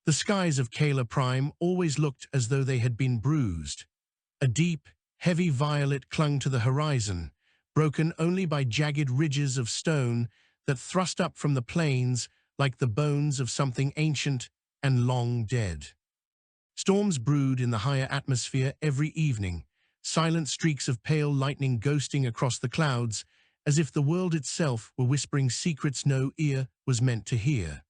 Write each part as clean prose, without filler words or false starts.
The skies of Kaelor Prime always looked as though they had been bruised. A deep, heavy violet clung to the horizon, broken only by jagged ridges of stone that thrust up from the plains like the bones of something ancient and long dead. Storms brewed in the higher atmosphere every evening, silent streaks of pale lightning ghosting across the clouds, as if the world itself were whispering secrets no ear was meant to hear.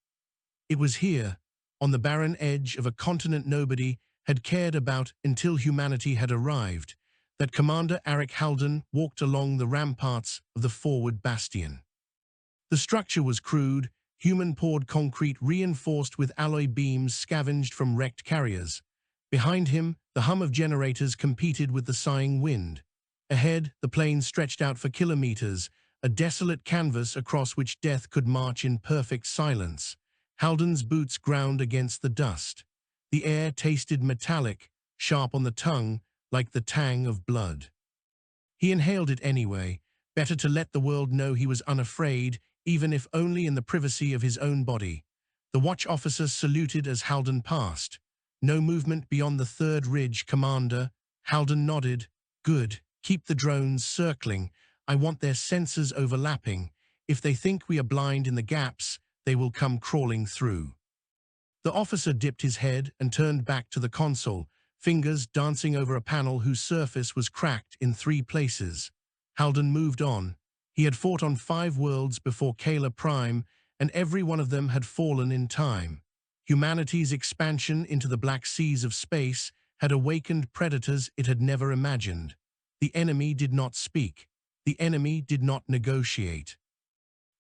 It was here, on the barren edge of a continent nobody had cared about until humanity had arrived, that Commander Arik Halden walked along the ramparts of the forward bastion. The structure was crude, human-poured concrete reinforced with alloy beams scavenged from wrecked carriers. Behind him, the hum of generators competed with the sighing wind. Ahead, the plain stretched out for kilometers, a desolate canvas across which death could march in perfect silence. Halden's boots ground against the dust. The air tasted metallic, sharp on the tongue, like the tang of blood. He inhaled it anyway, better to let the world know he was unafraid, even if only in the privacy of his own body. The watch officer saluted as Halden passed. No movement beyond the third ridge, Commander. Halden nodded. Good. Keep the drones circling. I want their sensors overlapping. If they think we are blind in the gaps, they will come crawling through. The officer dipped his head and turned back to the console, fingers dancing over a panel whose surface was cracked in 3 places. Halden moved on. He had fought on 5 worlds before Kaelor Prime, and every one of them had fallen in time. Humanity's expansion into the black seas of space had awakened predators it had never imagined. The enemy did not speak. The enemy did not negotiate.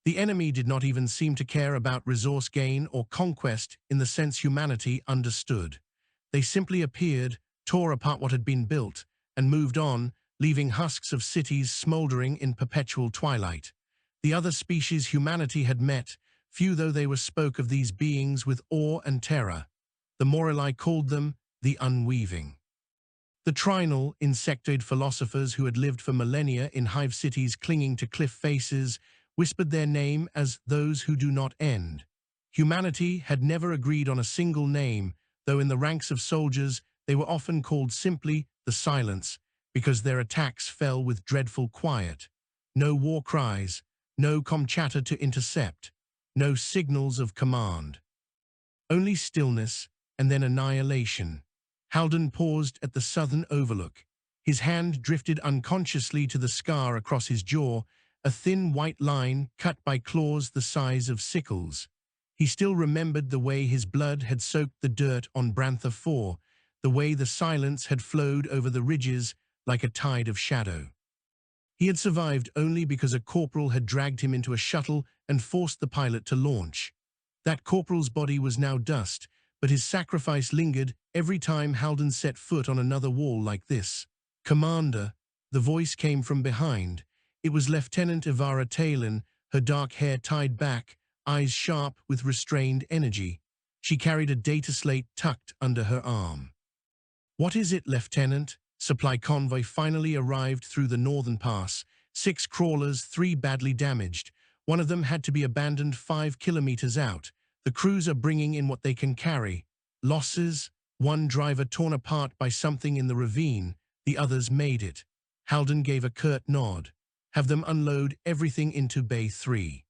The enemy did not even seem to care about resource gain or conquest in the sense humanity understood. They simply appeared, tore apart what had been built, and moved on, leaving husks of cities smoldering in perpetual twilight. The other species humanity had met, few though they were, spoke of these beings with awe and terror. The Morali called them the unweaving. The trinal, insectoid philosophers who had lived for millennia in hive cities clinging to cliff faces whispered their name as those who do not end. Humanity had never agreed on a single name, though in the ranks of soldiers they were often called simply the Silence, because their attacks fell with dreadful quiet. No war cries, no chatter to intercept, no signals of command. Only stillness and then annihilation. Halden paused at the southern overlook. His hand drifted unconsciously to the scar across his jaw, a thin white line cut by claws the size of sickles. He still remembered the way his blood had soaked the dirt on Brantha 4, the way the silence had flowed over the ridges like a tide of shadow. He had survived only because a corporal had dragged him into a shuttle and forced the pilot to launch. That corporal's body was now dust, but his sacrifice lingered every time Halden set foot on another wall like this. Commander, the voice came from behind. It was Lieutenant Ivara Talon, her dark hair tied back, eyes sharp with restrained energy. She carried a data slate tucked under her arm. What is it, Lieutenant? Supply convoy finally arrived through the northern pass. 6 crawlers, 3 badly damaged. One of them had to be abandoned 5 kilometers out. The crews are bringing in what they can carry. Losses? 1 driver torn apart by something in the ravine. The others made it. Halden gave a curt nod. Have them unload everything into Bay 3.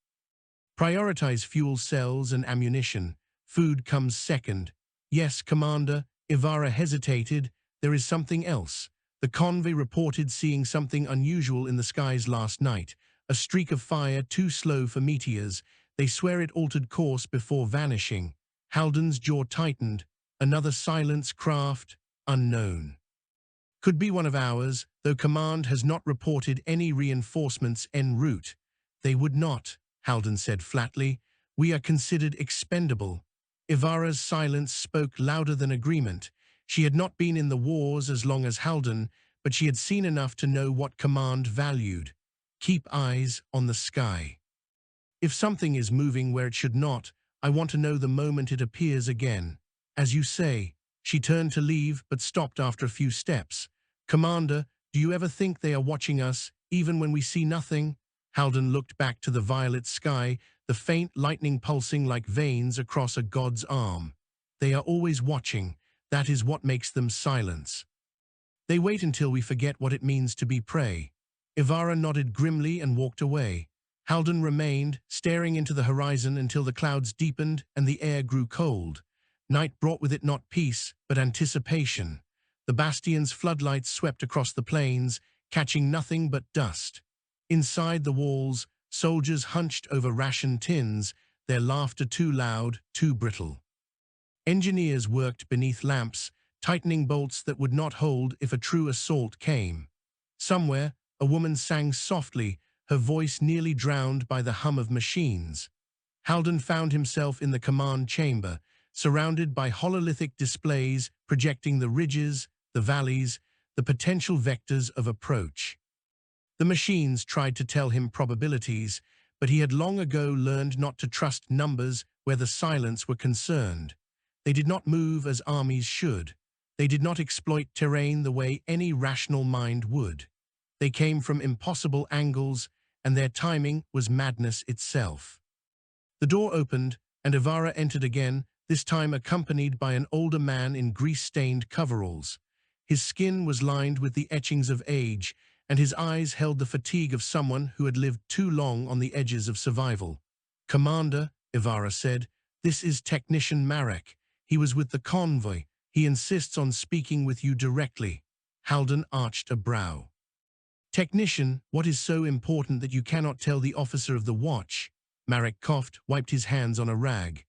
Prioritize fuel cells and ammunition. Food comes second. Yes, Commander. Ivara hesitated. There is something else. The convoy reported seeing something unusual in the skies last night. A streak of fire too slow for meteors. They swear it altered course before vanishing. Halden's jaw tightened. Another silence craft, unknown. Could be one of ours, though command has not reported any reinforcements en route. They would not, Halden said flatly. We are considered expendable. Ivara's silence spoke louder than agreement. She had not been in the wars as long as Halden, but she had seen enough to know what command valued. Keep eyes on the sky. If something is moving where it should not, I want to know the moment it appears again. As you say. She turned to leave, but stopped after a few steps. Commander, do you ever think they are watching us, even when we see nothing? Halden looked back to the violet sky, the faint lightning pulsing like veins across a god's arm. They are always watching. That is what makes them silence. They wait until we forget what it means to be prey. Ivara nodded grimly and walked away. Halden remained, staring into the horizon until the clouds deepened and the air grew cold. Night brought with it not peace, but anticipation. The bastion's floodlights swept across the plains, catching nothing but dust. Inside the walls, soldiers hunched over ration tins, their laughter too loud, too brittle. Engineers worked beneath lamps, tightening bolts that would not hold if a true assault came. Somewhere, a woman sang softly, her voice nearly drowned by the hum of machines. Halden found himself in the command chamber, surrounded by hololithic displays projecting the ridges, the valleys, the potential vectors of approach. The machines tried to tell him probabilities, but he had long ago learned not to trust numbers where the silence were concerned. They did not move as armies should. They did not exploit terrain the way any rational mind would. They came from impossible angles, and their timing was madness itself. The door opened, and Ivara entered again, this time accompanied by an older man in grease-stained coveralls. His skin was lined with the etchings of age, and his eyes held the fatigue of someone who had lived too long on the edges of survival. "Commander," Ivara said, "this is Technician Marek. He was with the convoy. He insists on speaking with you directly." Halden arched a brow. "Technician, what is so important that you cannot tell the officer of the watch?" Marek coughed, wiped his hands on a rag.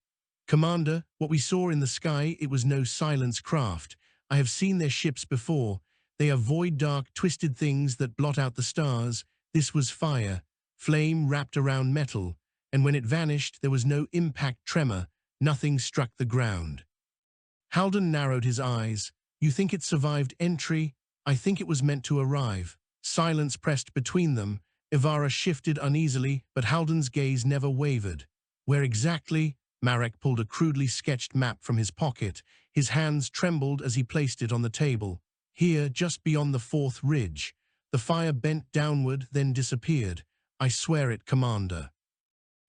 "Commander, what we saw in the sky, it was no silence craft. I have seen their ships before. They are void dark, twisted things that blot out the stars. This was fire, flame wrapped around metal, and when it vanished, there was no impact tremor. Nothing struck the ground." Halden narrowed his eyes. "You think it survived entry? I think it was meant to arrive." Silence pressed between them. Ivara shifted uneasily, but Halden's gaze never wavered. "Where exactly?" Marek pulled a crudely sketched map from his pocket. His hands trembled as he placed it on the table. "Here, just beyond the fourth ridge." The fire bent downward, then disappeared. "I swear it, Commander."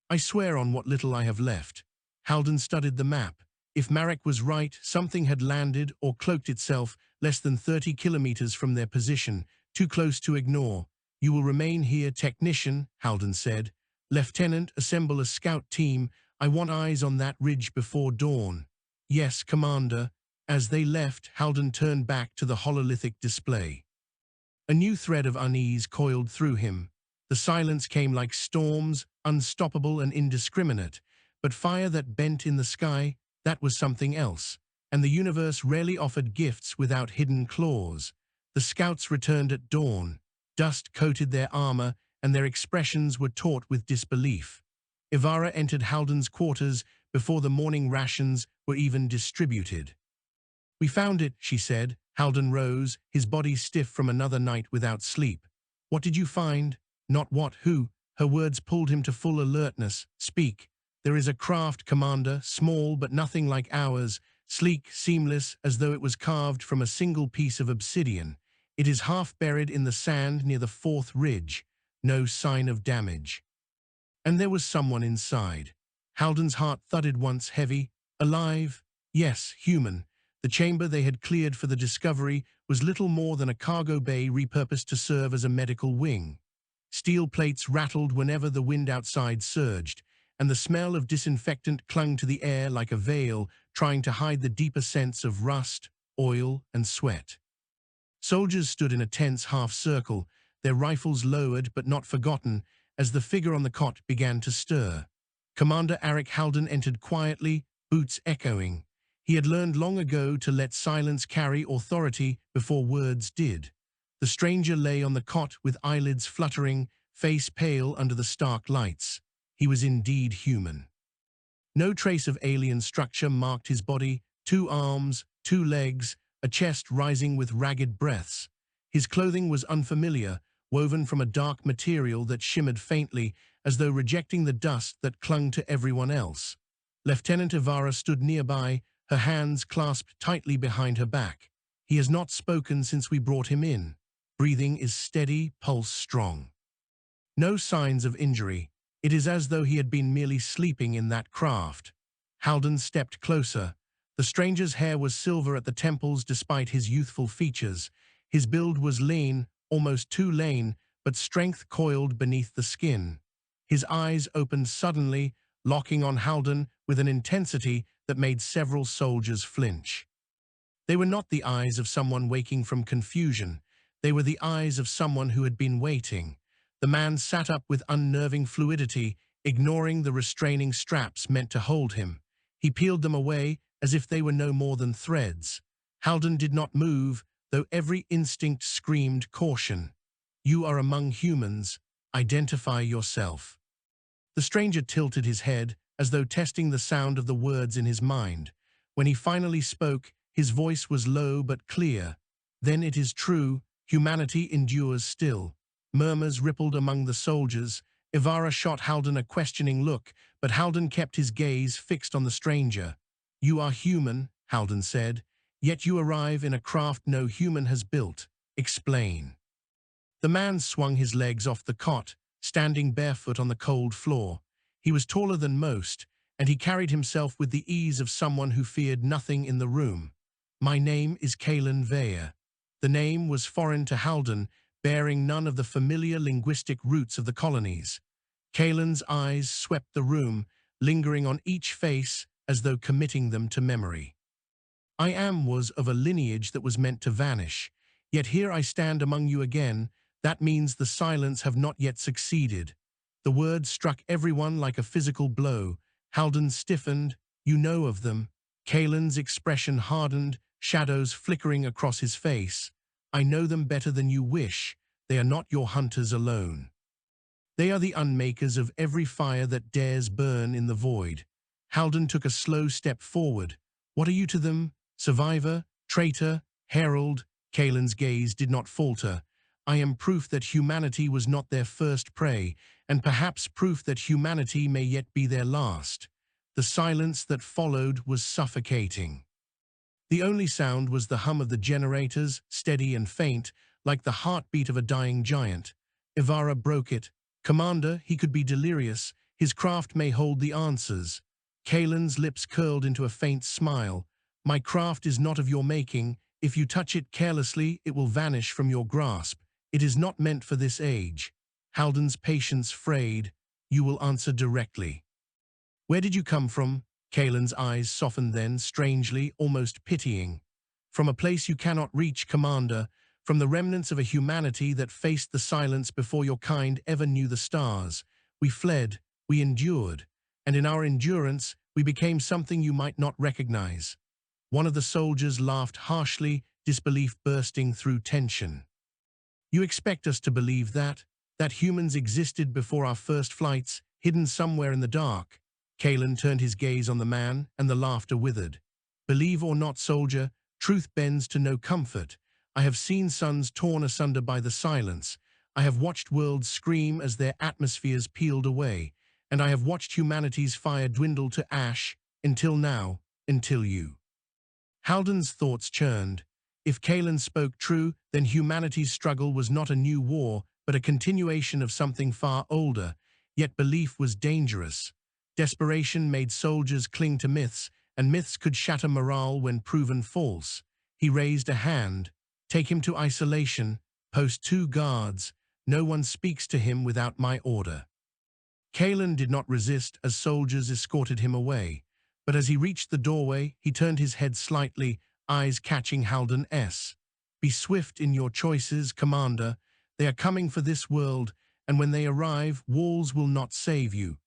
"I swear on what little I have left." Halden studied the map. If Marek was right, something had landed or cloaked itself less than 30 kilometers from their position, too close to ignore. "You will remain here, Technician," Halden said. "Lieutenant, assemble a scout team. I want eyes on that ridge before dawn." "Yes, Commander." As they left, Halden turned back to the hololithic display. A new thread of unease coiled through him. The silence came like storms, unstoppable and indiscriminate. But fire that bent in the sky, that was something else. And the universe rarely offered gifts without hidden claws. The scouts returned at dawn. Dust coated their armor, and their expressions were taut with disbelief. Ivara entered Halden's quarters before the morning rations were even distributed. "We found it," she said. Halden rose, his body stiff from another night without sleep. "What did you find?" "Not what, who." Her words pulled him to full alertness. "Speak." "There is a craft, Commander, small but nothing like ours, sleek, seamless, as though it was carved from a single piece of obsidian. It is half buried in the sand near the fourth ridge. No sign of damage." And there was someone inside. Halden's heart thudded once heavy. Alive? Yes, human. The chamber they had cleared for the Discovery was little more than a cargo bay repurposed to serve as a medical wing. Steel plates rattled whenever the wind outside surged, and the smell of disinfectant clung to the air like a veil, trying to hide the deeper sense of rust, oil, and sweat. Soldiers stood in a tense half-circle, their rifles lowered but not forgotten, as the figure on the cot began to stir. Commander Arik Halden entered quietly, boots echoing. He had learned long ago to let silence carry authority before words did. The stranger lay on the cot with eyelids fluttering, face pale under the stark lights. He was indeed human. No trace of alien structure marked his body: 2 arms, 2 legs, a chest rising with ragged breaths. His clothing was unfamiliar, woven from a dark material that shimmered faintly, as though rejecting the dust that clung to everyone else. Lieutenant Ivara stood nearby, her hands clasped tightly behind her back. "He has not spoken since we brought him in. Breathing is steady, pulse strong. No signs of injury. It is as though he had been merely sleeping in that craft." Halden stepped closer. The stranger's hair was silver at the temples despite his youthful features. His build was lean, almost too lean, but strength coiled beneath the skin. His eyes opened suddenly, locking on Halden with an intensity that made several soldiers flinch. They were not the eyes of someone waking from confusion. They were the eyes of someone who had been waiting. The man sat up with unnerving fluidity, ignoring the restraining straps meant to hold him. He peeled them away as if they were no more than threads. Halden did not move, though every instinct screamed caution. You are among humans. Identify yourself. The stranger tilted his head, as though testing the sound of the words in his mind. When he finally spoke, his voice was low but clear. Then it is true, humanity endures still. Murmurs rippled among the soldiers. Ivara shot Halden a questioning look, but Halden kept his gaze fixed on the stranger. You are human, Halden said, yet you arrive in a craft no human has built. Explain. The man swung his legs off the cot, standing barefoot on the cold floor. He was taller than most, and he carried himself with the ease of someone who feared nothing in the room. My name is Kaelor Prime. The name was foreign to Halden, bearing none of the familiar linguistic roots of the colonies. Kaelin's eyes swept the room, lingering on each face as though committing them to memory. Was of a lineage that was meant to vanish, yet here I stand among you again. That means the silence have not yet succeeded. The words struck everyone like a physical blow. Halden stiffened. You know of them. Kaelin's expression hardened, shadows flickering across his face. I know them better than you wish. They are not your hunters alone. They are the unmakers of every fire that dares burn in the void. Halden took a slow step forward. What are you to them? Survivor? Traitor? Herald? Kaelin's gaze did not falter. I am proof that humanity was not their first prey, and perhaps proof that humanity may yet be their last. The silence that followed was suffocating. The only sound was the hum of the generators, steady and faint, like the heartbeat of a dying giant. Ivara broke it. Commander, he could be delirious. His craft may hold the answers. Kaelin's lips curled into a faint smile. My craft is not of your making. If you touch it carelessly, it will vanish from your grasp. It is not meant for this age. Halden's patience frayed. You will answer directly. Where did you come from? Kaelin's eyes softened then, strangely, almost pitying. From a place you cannot reach, Commander, from the remnants of a humanity that faced the silence before your kind ever knew the stars. We fled, we endured, and in our endurance, we became something you might not recognize. One of the soldiers laughed harshly, disbelief bursting through tension. You expect us to believe that humans existed before our first flights, hidden somewhere in the dark? Kaelor turned his gaze on the man, and the laughter withered. Believe or not, soldier, truth bends to no comfort. I have seen suns torn asunder by the silence. I have watched worlds scream as their atmospheres peeled away, and I have watched humanity's fire dwindle to ash, until now, until you. Halden's thoughts churned. If Kaelor spoke true, then humanity's struggle was not a new war, but a continuation of something far older. Yet belief was dangerous. Desperation made soldiers cling to myths, and myths could shatter morale when proven false. He raised a hand. Take him to isolation. Post 2 guards. No one speaks to him without my order. Kaelor did not resist as soldiers escorted him away. But as he reached the doorway, he turned his head slightly, eyes catching Halden's. Be swift in your choices, Commander. They are coming for this world, and when they arrive, walls will not save you.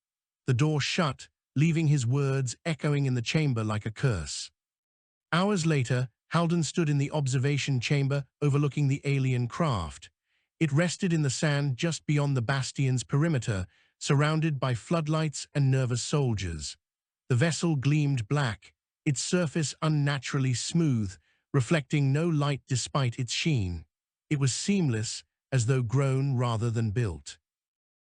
The door shut, leaving his words echoing in the chamber like a curse. Hours later, Halden stood in the observation chamber overlooking the alien craft. It rested in the sand just beyond the bastion's perimeter, surrounded by floodlights and nervous soldiers. The vessel gleamed black, its surface unnaturally smooth, reflecting no light despite its sheen. It was seamless, as though grown rather than built.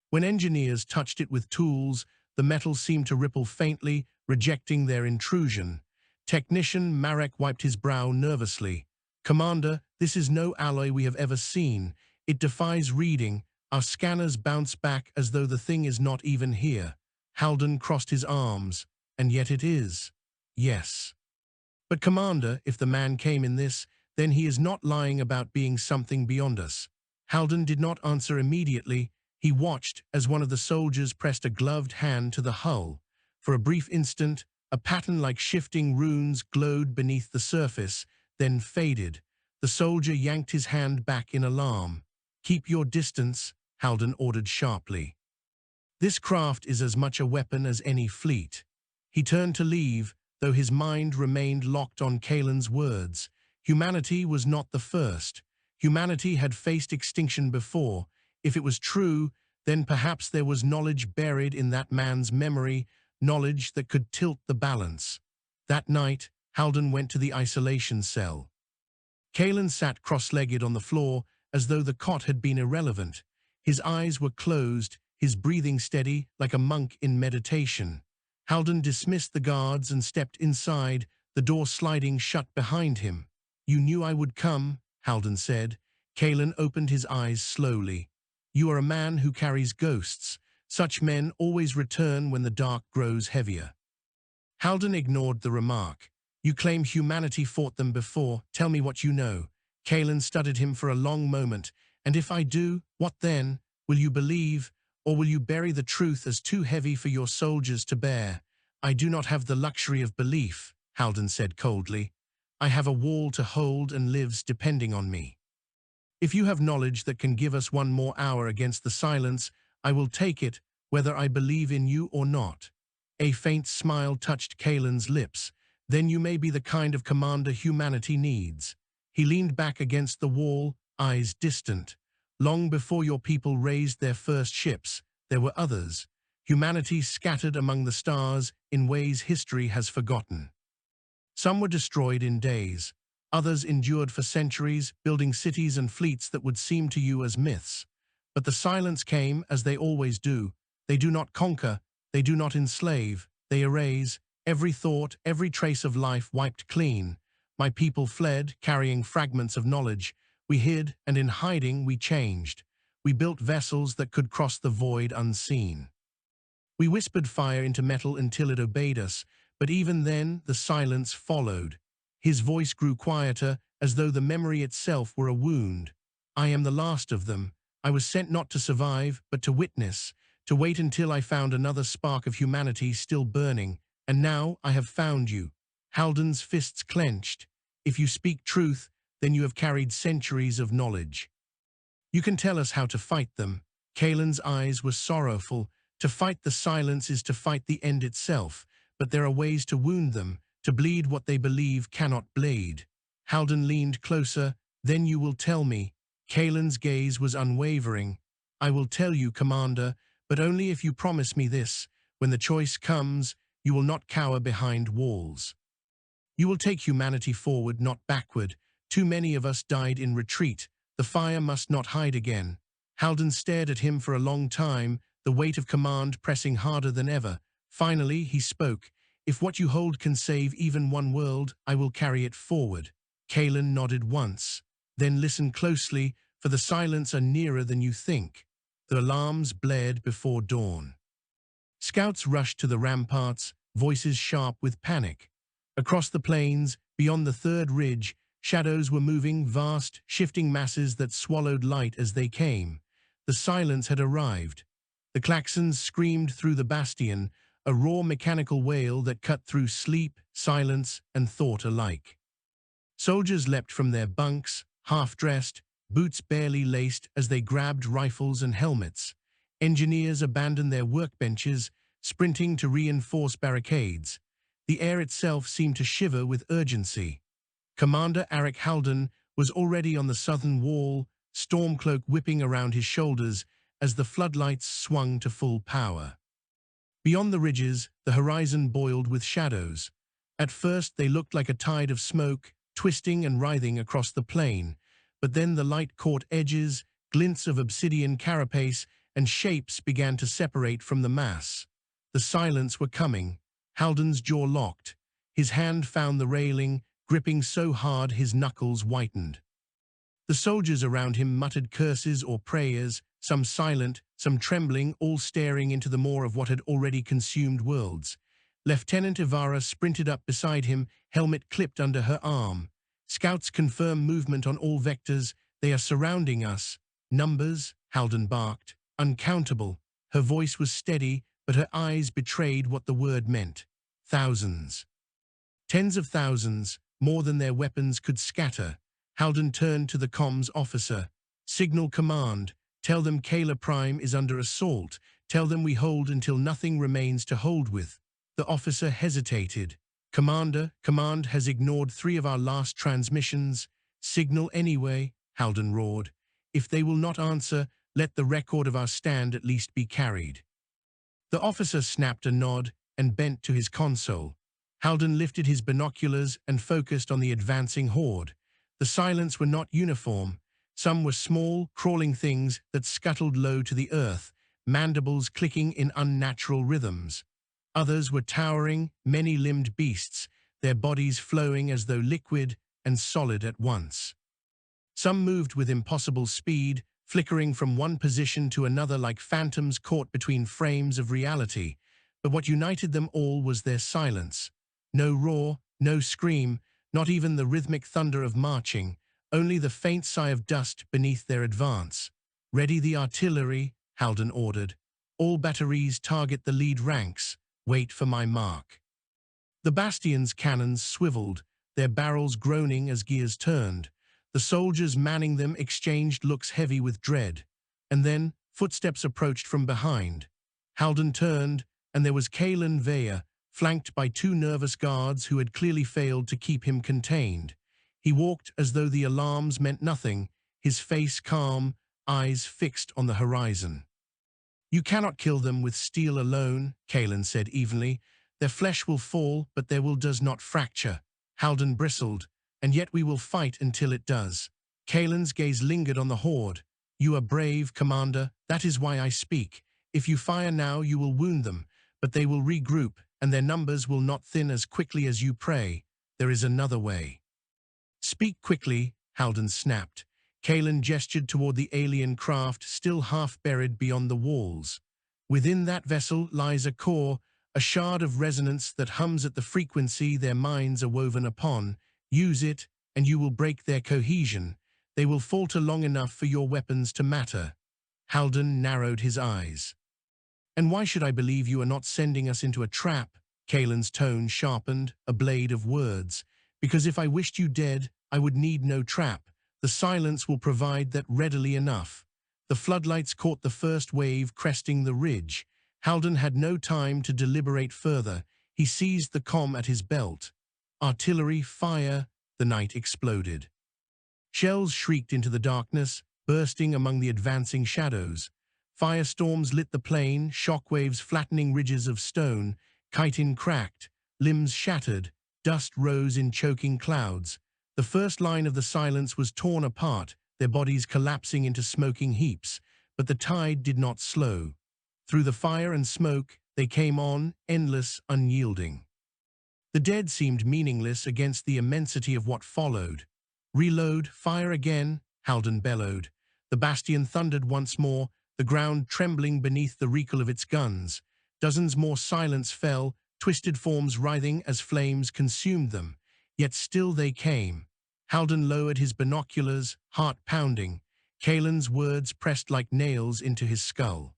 When engineers touched it with tools, the metal seemed to ripple faintly, rejecting their intrusion. Technician Marek wiped his brow nervously. Commander, this is no alloy we have ever seen. It defies reading. Our scanners bounce back as though the thing is not even here. Halden crossed his arms. And yet it is. Yes. But Commander, if the man came in this, then he is not lying about being something beyond us. Halden did not answer immediately. He watched as one of the soldiers pressed a gloved hand to the hull. For a brief instant, a pattern like shifting runes glowed beneath the surface, then faded. The soldier yanked his hand back in alarm. "Keep your distance," Halden ordered sharply. "This craft is as much a weapon as any fleet." He turned to leave, though his mind remained locked on Kaelin's words. Humanity was not the first. Humanity had faced extinction before. If it was true, then perhaps there was knowledge buried in that man's memory, knowledge that could tilt the balance. That night, Halden went to the isolation cell. Kaelin sat cross-legged on the floor, as though the cot had been irrelevant. His eyes were closed, his breathing steady, like a monk in meditation. Halden dismissed the guards and stepped inside, the door sliding shut behind him. "You knew I would come," Halden said. Kaelin opened his eyes slowly. "You are a man who carries ghosts. Such men always return when the dark grows heavier." Halden ignored the remark. "You claim humanity fought them before. Tell me what you know." Kaelin studied him for a long moment. "And if I do, what then? Will you believe, or will you bury the truth as too heavy for your soldiers to bear?" "I do not have the luxury of belief," Halden said coldly. "I have a wall to hold and lives depending on me. If you have knowledge that can give us one more hour against the silence, I will take it, whether I believe in you or not." A faint smile touched Kaelin's lips. "Then you may be the kind of commander humanity needs." He leaned back against the wall, eyes distant. "Long before your people raised their first ships, there were others. Humanity scattered among the stars in ways history has forgotten. Some were destroyed in days. Others endured for centuries, building cities and fleets that would seem to you as myths. But the silence came, as they always do. They do not conquer, they do not enslave, they erase. Every thought, every trace of life wiped clean. My people fled, carrying fragments of knowledge. We hid, and in hiding we changed. We built vessels that could cross the void unseen. We whispered fire into metal until it obeyed us, but even then the silence followed. His voice grew quieter, as though the memory itself were a wound. "I am the last of them. I was sent not to survive, but to witness, to wait until I found another spark of humanity still burning. And now I have found you." Halden's fists clenched. "If you speak truth, then you have carried centuries of knowledge. You can tell us how to fight them." Kaelin's eyes were sorrowful. "To fight the silence is to fight the end itself, but there are ways to wound them, to bleed what they believe cannot bleed." Halden leaned closer. "Then you will tell me." Kaelin's gaze was unwavering. "I will tell you, Commander, but only if you promise me this. When the choice comes, you will not cower behind walls. You will take humanity forward, not backward. Too many of us died in retreat. The fire must not hide again." Halden stared at him for a long time, the weight of command pressing harder than ever. Finally, he spoke. "If what you hold can save even one world, I will carry it forward." Kaelin nodded once. "Then listen closely, for the silence are nearer than you think." The alarms blared before dawn. Scouts rushed to the ramparts, voices sharp with panic. Across the plains, beyond the third ridge, shadows were moving, vast, shifting masses that swallowed light as they came. The silence had arrived. The klaxons screamed through the bastion, a raw mechanical wail that cut through sleep, silence, and thought alike. Soldiers leapt from their bunks, half-dressed, boots barely laced as they grabbed rifles and helmets. Engineers abandoned their workbenches, sprinting to reinforce barricades. The air itself seemed to shiver with urgency. Commander Arik Halden was already on the southern wall, stormcloak whipping around his shoulders as the floodlights swung to full power. Beyond the ridges, the horizon boiled with shadows. At first they looked like a tide of smoke, twisting and writhing across the plain, but then the light caught edges, glints of obsidian carapace, and shapes began to separate from the mass. The silence were coming. Halden's jaw locked. His hand found the railing, gripping so hard his knuckles whitened. The soldiers around him muttered curses or prayers, some silent, some trembling, all staring into the maw of what had already consumed worlds. Lieutenant Ivara sprinted up beside him, helmet clipped under her arm. Scouts confirm movement on all vectors. They are surrounding us. Numbers, Halden barked. Uncountable. Her voice was steady, but her eyes betrayed what the word meant. Thousands. Tens of thousands, more than their weapons could scatter. Halden turned to the comms officer. Signal command. Tell them Kaelor Prime is under assault. Tell them we hold until nothing remains to hold with. The officer hesitated. Commander, command has ignored 3 of our last transmissions. Signal anyway, Halden roared. If they will not answer, let the record of our stand at least be carried. The officer snapped a nod and bent to his console. Halden lifted his binoculars and focused on the advancing horde. The silence were not uniform. Some were small, crawling things that scuttled low to the earth, mandibles clicking in unnatural rhythms. Others were towering, many-limbed beasts, their bodies flowing as though liquid and solid at once. Some moved with impossible speed, flickering from one position to another like phantoms caught between frames of reality. But what united them all was their silence. No roar, no scream, not even the rhythmic thunder of marching, only the faint sigh of dust beneath their advance. Ready the artillery, Halden ordered. All batteries target the lead ranks. Wait for my mark. The bastion's cannons swiveled, their barrels groaning as gears turned. The soldiers manning them exchanged looks heavy with dread. And then, footsteps approached from behind. Halden turned, and there was Kaelon Vaya, flanked by 2 nervous guards who had clearly failed to keep him contained. He walked as though the alarms meant nothing, his face calm, eyes fixed on the horizon. You cannot kill them with steel alone, Kaelon said evenly. Their flesh will fall, but their will does not fracture. Halden bristled. And yet we will fight until it does. Kaelon's gaze lingered on the horde. You are brave, Commander. That is why I speak. If you fire now, you will wound them, but they will regroup, and their numbers will not thin as quickly as you pray. There is another way. Speak quickly, Halden snapped. Kaelon gestured toward the alien craft still half buried beyond the walls. Within that vessel lies a core, a shard of resonance that hums at the frequency their minds are woven upon. Use it, and you will break their cohesion. They will falter long enough for your weapons to matter. Halden narrowed his eyes. And why should I believe you are not sending us into a trap? Kaelon's tone sharpened, a blade of words. Because if I wished you dead, I would need no trap. The silence will provide that readily enough. The floodlights caught the first wave cresting the ridge. Halden had no time to deliberate further. He seized the comm at his belt. Artillery, fire, the night exploded. Shells shrieked into the darkness, bursting among the advancing shadows. Firestorms lit the plain, shockwaves flattening ridges of stone. Chitin cracked, limbs shattered, dust rose in choking clouds. The first line of the silence was torn apart, their bodies collapsing into smoking heaps, but the tide did not slow. Through the fire and smoke, they came on, endless, unyielding. The dead seemed meaningless against the immensity of what followed. Reload, fire again, Halden bellowed. The bastion thundered once more, the ground trembling beneath the recoil of its guns. Dozens more silence fell, twisted forms writhing as flames consumed them. Yet still they came. Halden lowered his binoculars, heart pounding. Kaelon's words pressed like nails into his skull.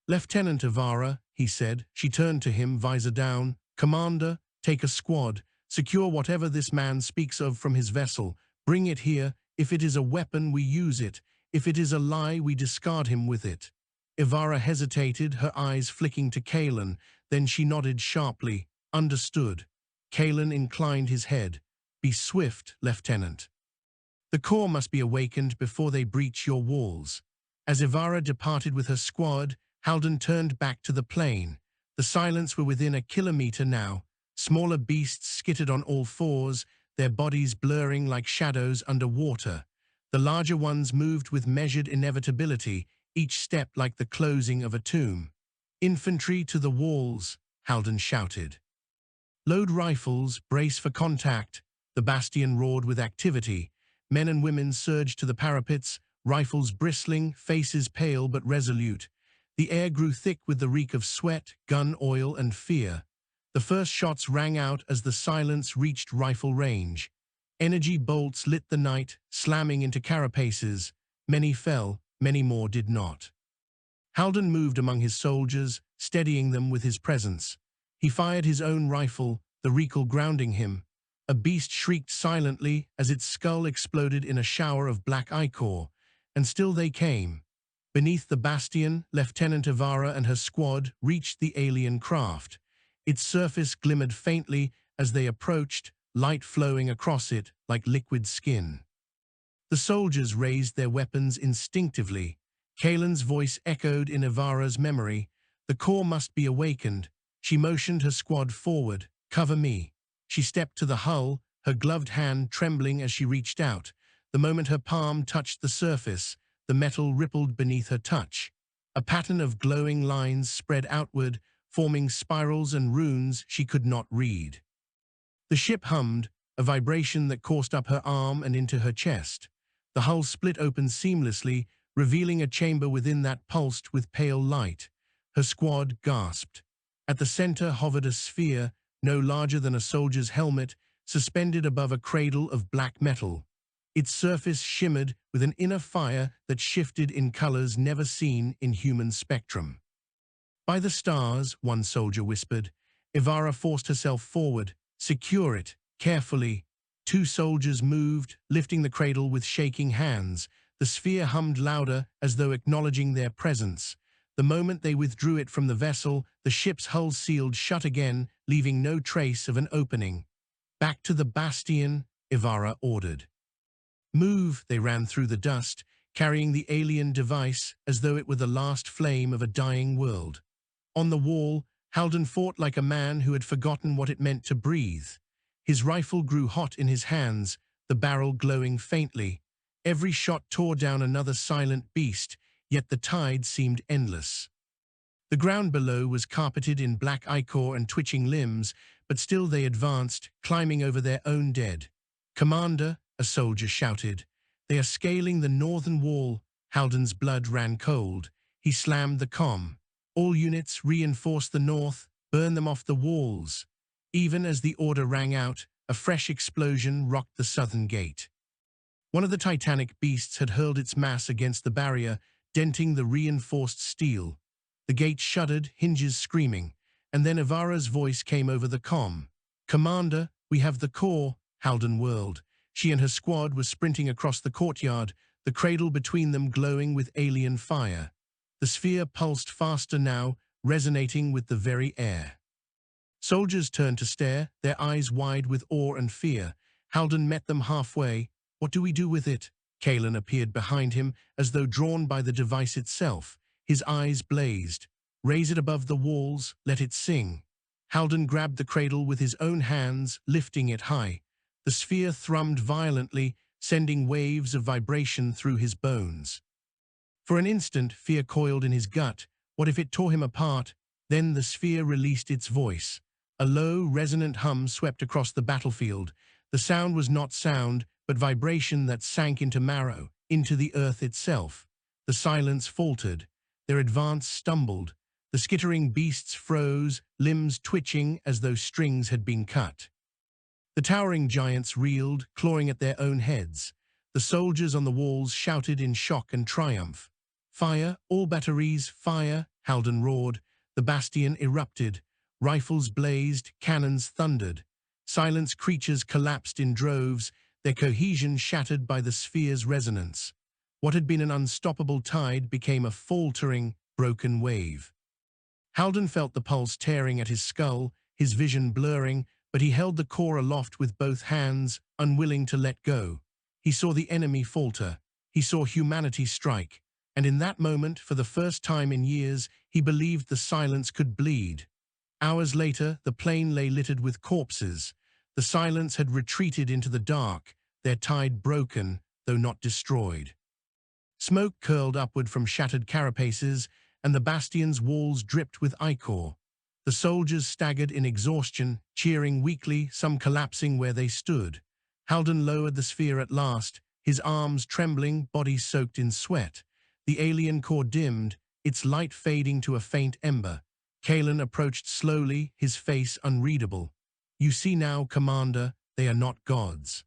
Lieutenant Ivara, he said. She turned to him, visor down. Commander, take a squad. Secure whatever this man speaks of from his vessel. Bring it here. If it is a weapon, we use it. If it is a lie, we discard him with it. Ivara hesitated, her eyes flicking to Kaelon. Then she nodded sharply. Understood. Kaelon inclined his head. Be swift, Lieutenant. The core must be awakened before they breach your walls. As Ivara departed with her squad, Halden turned back to the plain. The silence were within a kilometer now. Smaller beasts skittered on all fours, their bodies blurring like shadows under water. The larger ones moved with measured inevitability, each step like the closing of a tomb. Infantry to the walls, Halden shouted. Load rifles, brace for contact. The bastion roared with activity. Men and women surged to the parapets, rifles bristling, faces pale but resolute. The air grew thick with the reek of sweat, gun oil, and fear. The first shots rang out as the silence reached rifle range. Energy bolts lit the night, slamming into carapaces. Many fell, many more did not. Haldon moved among his soldiers, steadying them with his presence. He fired his own rifle, the recoil grounding him. A beast shrieked silently as its skull exploded in a shower of black ichor, and still they came. Beneath the bastion, Lieutenant Ivara and her squad reached the alien craft. Its surface glimmered faintly as they approached, light flowing across it like liquid skin. The soldiers raised their weapons instinctively. Kaelin's voice echoed in Ivara's memory. The core must be awakened. She motioned her squad forward. Cover me. She stepped to the hull, her gloved hand trembling as she reached out. The moment her palm touched the surface, the metal rippled beneath her touch. A pattern of glowing lines spread outward, forming spirals and runes she could not read. The ship hummed, a vibration that coursed up her arm and into her chest. The hull split open seamlessly, revealing a chamber within that pulsed with pale light. Her squad gasped. At the center hovered a sphere, no larger than a soldier's helmet, suspended above a cradle of black metal. Its surface shimmered with an inner fire that shifted in colors never seen in human spectrum. By the stars, one soldier whispered. Ivara forced herself forward. Secure it, carefully. Two soldiers moved, lifting the cradle with shaking hands. The sphere hummed louder as though acknowledging their presence. The moment they withdrew it from the vessel, the ship's hull sealed shut again, leaving no trace of an opening. Back to the bastion, Ivara ordered. Move, they ran through the dust, carrying the alien device as though it were the last flame of a dying world. On the wall, Haldon fought like a man who had forgotten what it meant to breathe. His rifle grew hot in his hands, the barrel glowing faintly. Every shot tore down another silent beast, yet the tide seemed endless. The ground below was carpeted in black ichor and twitching limbs, but still they advanced, climbing over their own dead. "Commander," a soldier shouted. "They are scaling the northern wall." Haldon's blood ran cold. He slammed the comm. "All units reinforce the north, burn them off the walls." Even as the order rang out, a fresh explosion rocked the southern gate. One of the titanic beasts had hurled its mass against the barrier, denting the reinforced steel. The gate shuddered, hinges screaming, and then Ivara's voice came over the comm. "Commander, we have the core." Haldon whirled. She and her squad were sprinting across the courtyard, the cradle between them glowing with alien fire. The sphere pulsed faster now, resonating with the very air. Soldiers turned to stare, their eyes wide with awe and fear. Haldon met them halfway. "What do we do with it?" Kaelin appeared behind him, as though drawn by the device itself. His eyes blazed. "Raise it above the walls, let it sing." Haldon grabbed the cradle with his own hands, lifting it high. The sphere thrummed violently, sending waves of vibration through his bones. For an instant, fear coiled in his gut. What if it tore him apart? Then the sphere released its voice. A low, resonant hum swept across the battlefield. The sound was not sound, but vibration that sank into marrow, into the earth itself. The silence faltered. Their advance stumbled. The skittering beasts froze, limbs twitching as though strings had been cut. The towering giants reeled, clawing at their own heads. The soldiers on the walls shouted in shock and triumph. "Fire, all batteries, fire!" Haldon roared. The bastion erupted. Rifles blazed, cannons thundered. Silent creatures collapsed in droves, their cohesion shattered by the sphere's resonance. What had been an unstoppable tide became a faltering, broken wave. Haldon felt the pulse tearing at his skull, his vision blurring, but he held the core aloft with both hands, unwilling to let go. He saw the enemy falter. He saw humanity strike. And in that moment, for the first time in years, he believed the silence could bleed. Hours later, the plain lay littered with corpses. The silence had retreated into the dark, their tide broken, though not destroyed. Smoke curled upward from shattered carapaces, and the bastion's walls dripped with ichor. The soldiers staggered in exhaustion, cheering weakly, some collapsing where they stood. Haldon lowered the sphere at last, his arms trembling, body soaked in sweat. The alien core dimmed, its light fading to a faint ember. Kaelin approached slowly, his face unreadable. You see now, Commander, they are not gods.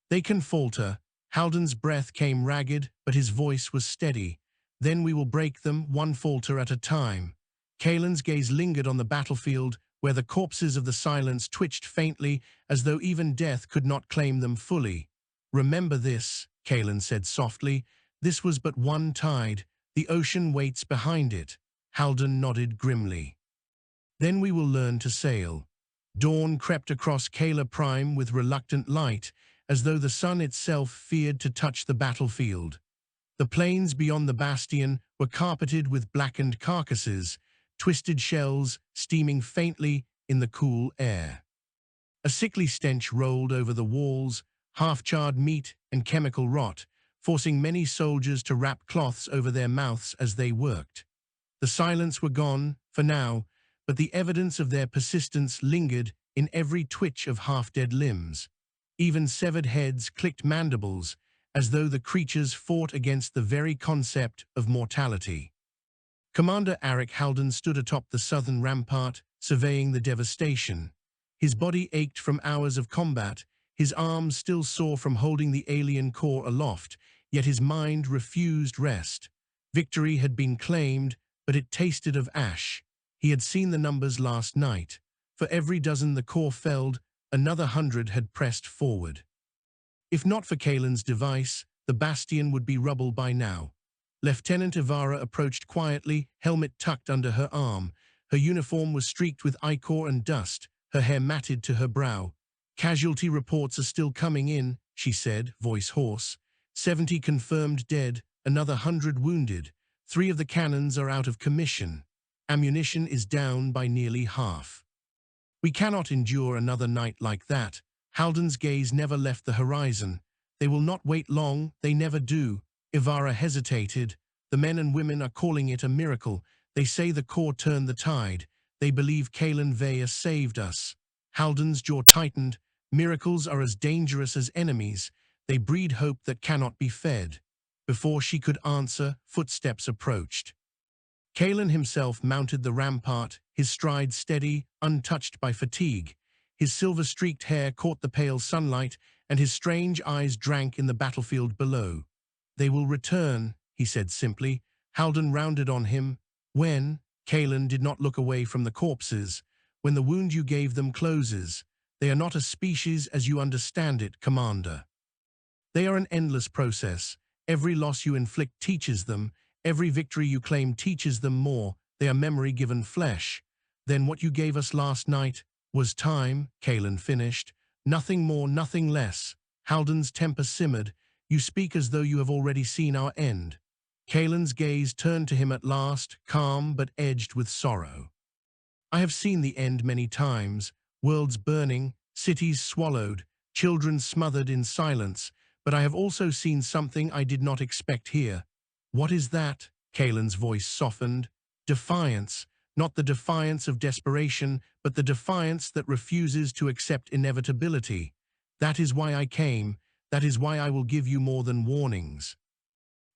They can falter. Haldan's breath came ragged, but his voice was steady. Then we will break them, one falter at a time. Kaelin's gaze lingered on the battlefield, where the corpses of the Silence twitched faintly, as though even death could not claim them fully. Remember this, Kaelin said softly. This was but one tide. The ocean waits behind it. Haldan nodded grimly. Then we will learn to sail. Dawn crept across Kaelor Prime with reluctant light, as though the sun itself feared to touch the battlefield. The plains beyond the bastion were carpeted with blackened carcasses, twisted shells steaming faintly in the cool air. A sickly stench rolled over the walls, half-charred meat and chemical rot, forcing many soldiers to wrap cloths over their mouths as they worked. The Silence were gone, for now, but the evidence of their persistence lingered in every twitch of half-dead limbs. Even severed heads clicked mandibles, as though the creatures fought against the very concept of mortality. Commander Arik Haldan stood atop the southern rampart, surveying the devastation. His body ached from hours of combat, his arms still sore from holding the alien core aloft, yet his mind refused rest. Victory had been claimed, but it tasted of ash. He had seen the numbers last night. For every dozen the core felled, another 100 had pressed forward. If not for Kaelin's device, the bastion would be rubble by now. Lieutenant Ivara approached quietly, helmet tucked under her arm. Her uniform was streaked with ichor and dust, her hair matted to her brow. Casualty reports are still coming in, she said, voice hoarse. 70 confirmed dead, another 100 wounded. 3 of the cannons are out of commission. Ammunition is down by nearly half. We cannot endure another night like that. Haldan's gaze never left the horizon. They will not wait long, they never do. Ivara hesitated. The men and women are calling it a miracle. They say the core turned the tide. They believe Kaelin Vaya saved us. Haldan's jaw tightened. Miracles are as dangerous as enemies. They breed hope that cannot be fed. Before she could answer, footsteps approached. Kaelin himself mounted the rampart, his stride steady, untouched by fatigue. His silver-streaked hair caught the pale sunlight, and his strange eyes drank in the battlefield below. They will return, he said simply. Haldan rounded on him. When? Kaelin did not look away from the corpses. When the wound you gave them closes. They are not a species as you understand it, Commander. They are an endless process. Every loss you inflict teaches them. Every victory you claim teaches them more. They are memory given flesh. Then what you gave us last night was time, Kaelin finished. Nothing more, nothing less. Haldan's temper simmered. You speak as though you have already seen our end. Kaelin's gaze turned to him at last, calm but edged with sorrow. I have seen the end many times. Worlds burning, cities swallowed, children smothered in silence. But I have also seen something I did not expect here. What is that? Kaelin's voice softened. Defiance. Not the defiance of desperation, but the defiance that refuses to accept inevitability. That is why I came. That is why I will give you more than warnings.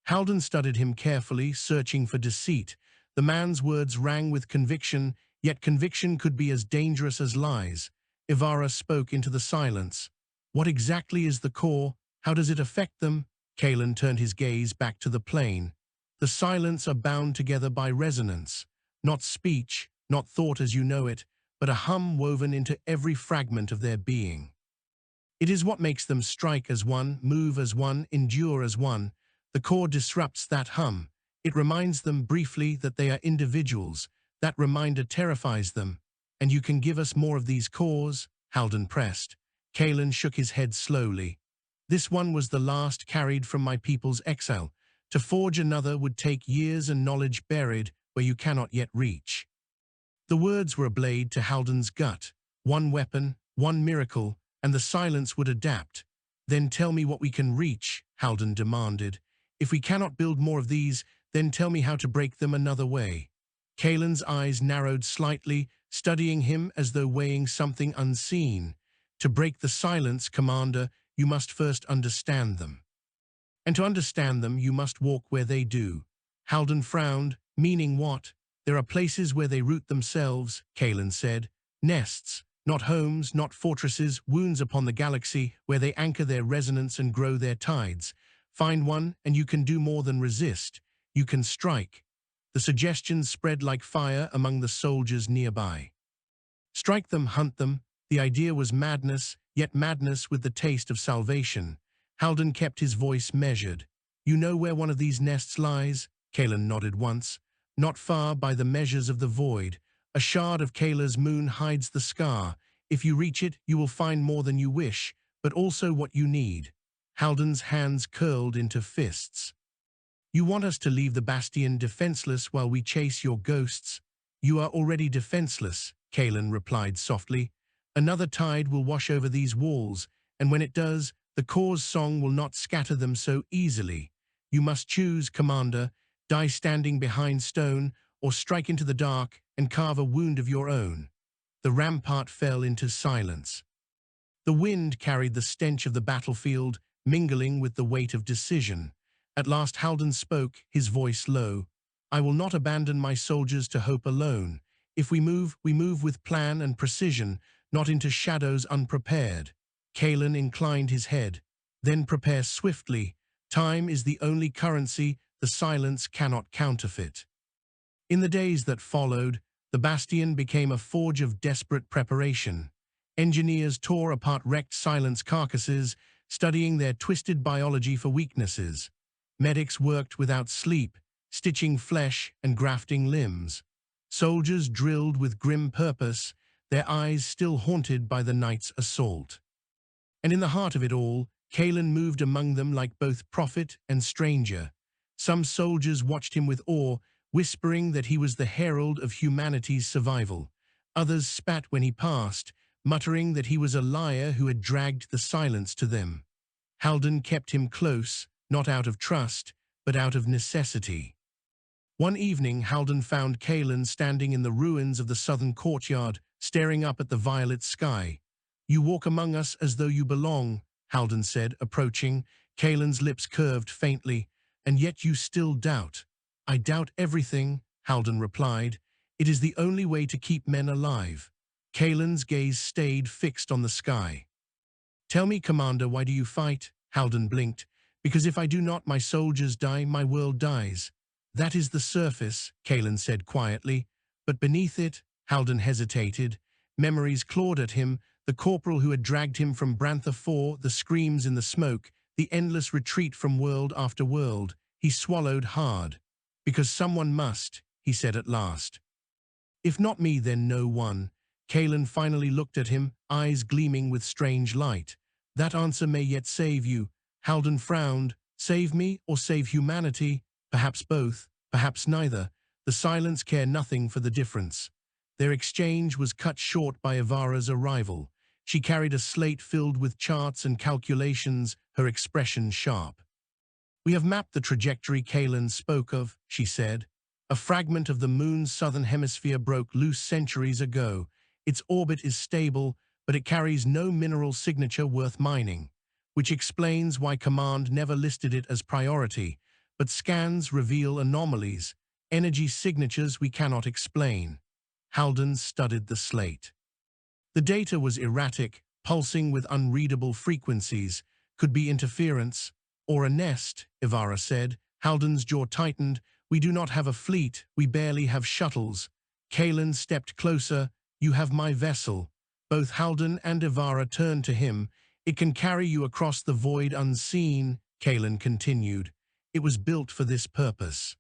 Haldan studied him carefully, searching for deceit. The man's words rang with conviction, yet conviction could be as dangerous as lies. Ivara spoke into the silence. What exactly is the core? How does it affect them? Kaelin turned his gaze back to the plain. The Silence are bound together by resonance. Not speech, not thought as you know it, but a hum woven into every fragment of their being. It is what makes them strike as one, move as one, endure as one. The core disrupts that hum. It reminds them briefly that they are individuals. That reminder terrifies them. And you can give us more of these cores? Haldan pressed. Kaelin shook his head slowly. This one was the last carried from my people's exile. To forge another would take years and knowledge buried where you cannot yet reach. The words were a blade to Haldan's gut. One weapon, one miracle, and the Silence would adapt. Then tell me what we can reach, Haldan demanded. If we cannot build more of these, then tell me how to break them another way. Kaelin's eyes narrowed slightly, studying him as though weighing something unseen. To break the Silence, Commander, you must first understand them. And to understand them, you must walk where they do. Haldan frowned, meaning what? There are places where they root themselves, Kaelin said. Nests, not homes, not fortresses, wounds upon the galaxy, where they anchor their resonance and grow their tides. Find one, and you can do more than resist. You can strike. The suggestions spread like fire among the soldiers nearby. Strike them, hunt them. The idea was madness, yet madness with the taste of salvation. Halden kept his voice measured. You know where one of these nests lies? Kaelin nodded once. Not far by the measures of the void. A shard of Kaelor's moon hides the scar. If you reach it, you will find more than you wish, but also what you need. Halden's hands curled into fists. You want us to leave the bastion defenseless while we chase your ghosts? You are already defenseless, Kaelin replied softly. Another tide will wash over these walls, and when it does, the Corps' song will not scatter them so easily. You must choose, Commander, die standing behind stone, or strike into the dark and carve a wound of your own. The rampart fell into silence. The wind carried the stench of the battlefield, mingling with the weight of decision. At last Halden spoke, his voice low. I will not abandon my soldiers to hope alone. If we move with plan and precision, not into shadows unprepared. Kaelin inclined his head. Then prepare swiftly. Time is the only currency the silence cannot counterfeit. In the days that followed, the bastion became a forge of desperate preparation. Engineers tore apart wrecked silence carcasses, studying their twisted biology for weaknesses. Medics worked without sleep, stitching flesh and grafting limbs. Soldiers drilled with grim purpose, their eyes still haunted by the night's assault. And in the heart of it all, Kaelin moved among them like both prophet and stranger. Some soldiers watched him with awe, whispering that he was the herald of humanity's survival. Others spat when he passed, muttering that he was a liar who had dragged the silence to them. Halden kept him close, not out of trust, but out of necessity. One evening, Halden found Kaelin standing in the ruins of the southern courtyard, staring up at the violet sky. You walk among us as though you belong, Halden said, approaching. Kaelin's lips curved faintly. And yet you still doubt. I doubt everything, Halden replied. It is the only way to keep men alive. Kaelin's gaze stayed fixed on the sky. Tell me, Commander, why do you fight? Halden blinked. Because if I do not, my soldiers die, my world dies. That is the surface, Kaelin said quietly. But beneath it, Halden hesitated. Memories clawed at him, the corporal who had dragged him from Brantha 4, the screams in the smoke, the endless retreat from world after world. He swallowed hard. Because someone must, he said at last. If not me, then no one. Kaelin finally looked at him, eyes gleaming with strange light. That answer may yet save you. Halden frowned. Save me or save humanity? Perhaps both, perhaps neither. The silence cared nothing for the difference. Their exchange was cut short by Ivara's arrival. She carried a slate filled with charts and calculations, her expression sharp. We have mapped the trajectory Kaelin spoke of, she said. A fragment of the moon's southern hemisphere broke loose centuries ago. Its orbit is stable, but it carries no mineral signature worth mining, which explains why Command never listed it as priority. But scans reveal anomalies, energy signatures we cannot explain. Halden studied the slate. The data was erratic, pulsing with unreadable frequencies. Could be interference, or a nest, Ivara said. Halden's jaw tightened. We do not have a fleet, we barely have shuttles. Kaelin stepped closer. You have my vessel. Both Halden and Ivara turned to him. It can carry you across the void unseen, Kaelin continued. It was built for this purpose.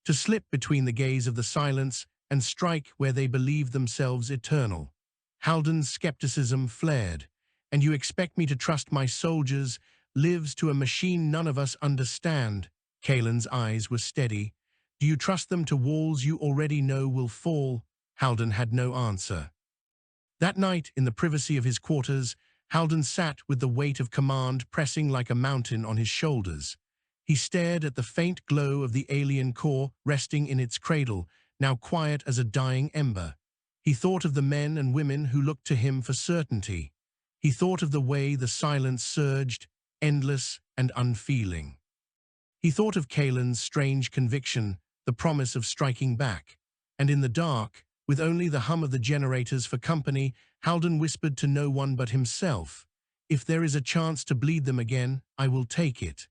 To slip between the gaze of the silence and strike where they believed themselves eternal. Halden's skepticism flared. And you expect me to trust my soldiers, lives to a machine none of us understand? Kaelin's eyes were steady. Do you trust them to walls you already know will fall? Halden had no answer. That night, in the privacy of his quarters, Halden sat with the weight of command pressing like a mountain on his shoulders. He stared at the faint glow of the alien core resting in its cradle, now quiet as a dying ember. He thought of the men and women who looked to him for certainty. He thought of the way the silence surged, endless and unfeeling. He thought of Kaelin's strange conviction, the promise of striking back. And in the dark, with only the hum of the generators for company, Halden whispered to no one but himself, "If there is a chance to bleed them again, I will take it."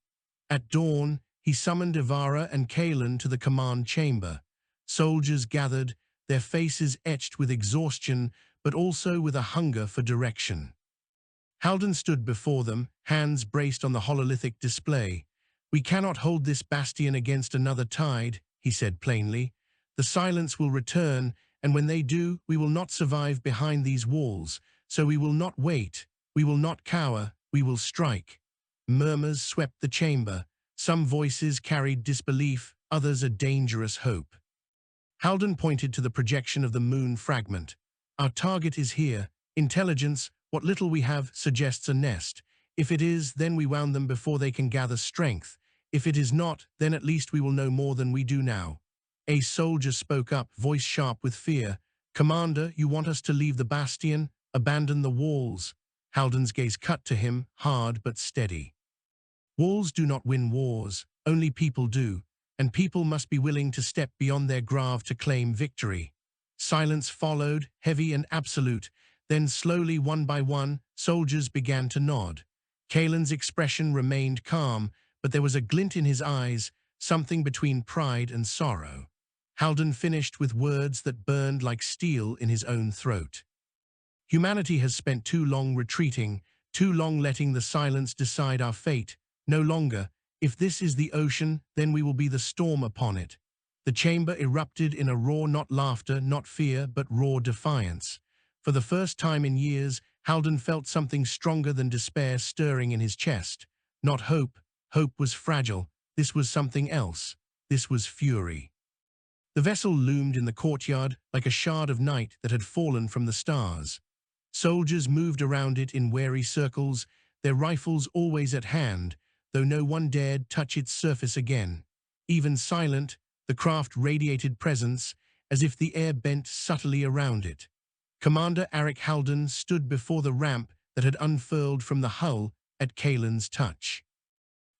At dawn, he summoned Ivara and Kaelin to the command chamber. Soldiers gathered, their faces etched with exhaustion, but also with a hunger for direction. Halden stood before them, hands braced on the hololithic display. "We cannot hold this bastion against another tide," he said plainly. "The silence will return, and when they do, we will not survive behind these walls. So we will not wait, we will not cower, we will strike." Murmurs swept the chamber. Some voices carried disbelief, others a dangerous hope. Halden pointed to the projection of the moon fragment. "Our target is here. Intelligence, what little we have, suggests a nest. If it is, then we wound them before they can gather strength. If it is not, then at least we will know more than we do now." A soldier spoke up, voice sharp with fear. "Commander, you want us to leave the bastion, abandon the walls?" Halden's gaze cut to him, hard but steady. "Walls do not win wars, only people do, and people must be willing to step beyond their grave to claim victory." Silence followed, heavy and absolute. Then slowly, one by one, soldiers began to nod. Kaelin's expression remained calm, but there was a glint in his eyes, something between pride and sorrow. Halden finished with words that burned like steel in his own throat. "Humanity has spent too long retreating, too long letting the silence decide our fate. No longer. If this is the ocean, then we will be the storm upon it." The chamber erupted in a roar, not laughter, not fear, but raw defiance. For the first time in years, Halden felt something stronger than despair stirring in his chest. Not hope. Hope was fragile. This was something else. This was fury. The vessel loomed in the courtyard like a shard of night that had fallen from the stars. Soldiers moved around it in wary circles, their rifles always at hand, though no one dared touch its surface again. Even silent, the craft radiated presence, as if the air bent subtly around it. Commander Arik Halden stood before the ramp that had unfurled from the hull at Kaelin's touch.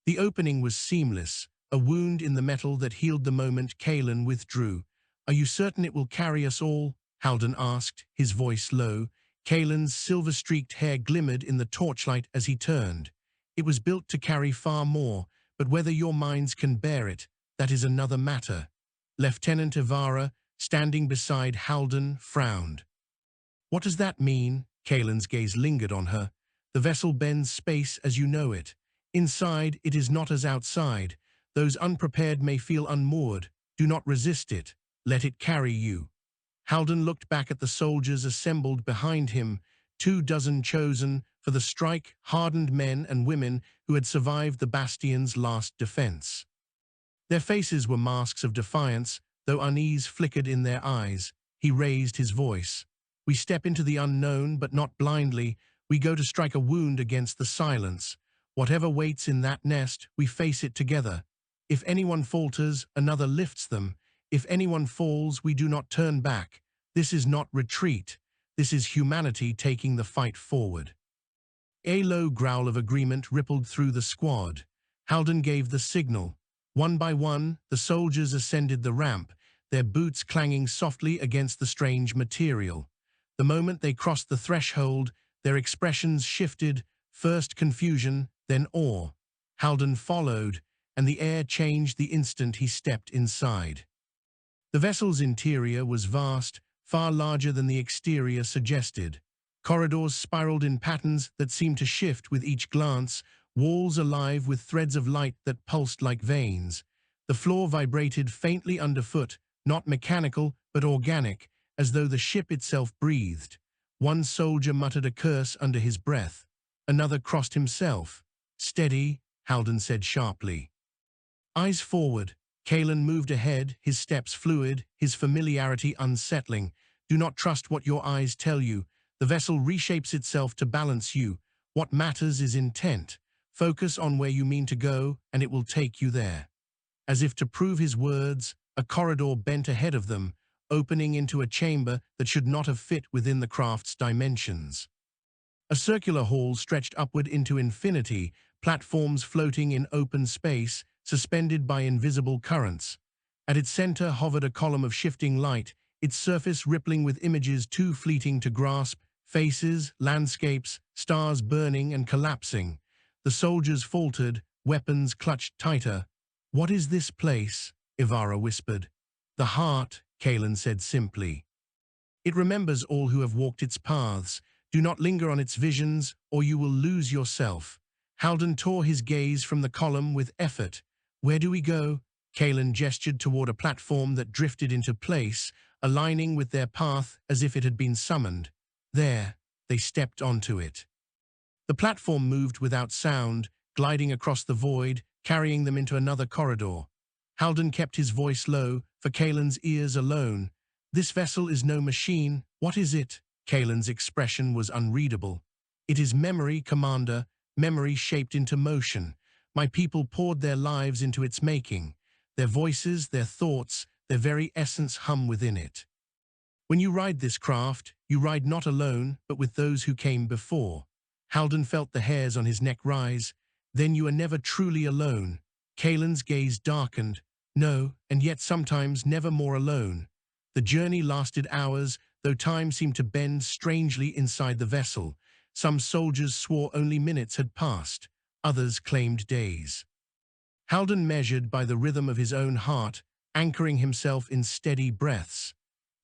The opening was seamless, a wound in the metal that healed the moment Kaelin withdrew. "Are you certain it will carry us all?" Halden asked, his voice low. Kaelin's silver-streaked hair glimmered in the torchlight as he turned. "It was built to carry far more, but whether your minds can bear it, that is another matter." Lieutenant Ivara, standing beside Halden, frowned. "What does that mean?" Kaelin's gaze lingered on her. "The vessel bends space as you know it. Inside, it is not as outside. Those unprepared may feel unmoored. Do not resist it. Let it carry you." Halden looked back at the soldiers assembled behind him, 24 chosen for the strike, hardened men and women who had survived the bastion's last defense. Their faces were masks of defiance, though unease flickered in their eyes. He raised his voice. "We step into the unknown, but not blindly. We go to strike a wound against the silence. Whatever waits in that nest, we face it together. If anyone falters, another lifts them. If anyone falls, we do not turn back. This is not retreat. This is humanity taking the fight forward." A low growl of agreement rippled through the squad. Halden gave the signal. One by one, the soldiers ascended the ramp, their boots clanging softly against the strange material. The moment they crossed the threshold, their expressions shifted, first confusion, then awe. Halden followed, and the air changed the instant he stepped inside. The vessel's interior was vast, far larger than the exterior suggested. Corridors spiraled in patterns that seemed to shift with each glance, walls alive with threads of light that pulsed like veins. The floor vibrated faintly underfoot, not mechanical, but organic, as though the ship itself breathed. One soldier muttered a curse under his breath. Another crossed himself. "Steady," Halden said sharply. Eyes forward. Kaelin moved ahead, his steps fluid, his familiarity unsettling. "Do not trust what your eyes tell you. The vessel reshapes itself to balance you. What matters is intent. Focus on where you mean to go, and it will take you there." As if to prove his words, a corridor bent ahead of them, opening into a chamber that should not have fit within the craft's dimensions. A circular hall stretched upward into infinity, platforms floating in open space, suspended by invisible currents. At its center hovered a column of shifting light, its surface rippling with images too fleeting to grasp, faces, landscapes, stars burning and collapsing. The soldiers faltered, weapons clutched tighter. "What is this place?" Ivara whispered. "The heart," Kaelin said simply. "It remembers all who have walked its paths. Do not linger on its visions, or you will lose yourself." Halden tore his gaze from the column with effort. "Where do we go?" Kaelin gestured toward a platform that drifted into place, aligning with their path as if it had been summoned. There, they stepped onto it. The platform moved without sound, gliding across the void, carrying them into another corridor. Halden kept his voice low, for Kaelin's ears alone. "This vessel is no machine. What is it?" Kaelin's expression was unreadable. "It is memory, Commander, memory shaped into motion. My people poured their lives into its making. Their voices, their thoughts, their very essence hum within it. When you ride this craft, you ride not alone, but with those who came before." Halden felt the hairs on his neck rise. "Then you are never truly alone." Kaelin's gaze darkened. "No, and yet sometimes never more alone." The journey lasted hours, though time seemed to bend strangely inside the vessel. Some soldiers swore only minutes had passed. Others claimed days. Halden measured by the rhythm of his own heart, anchoring himself in steady breaths.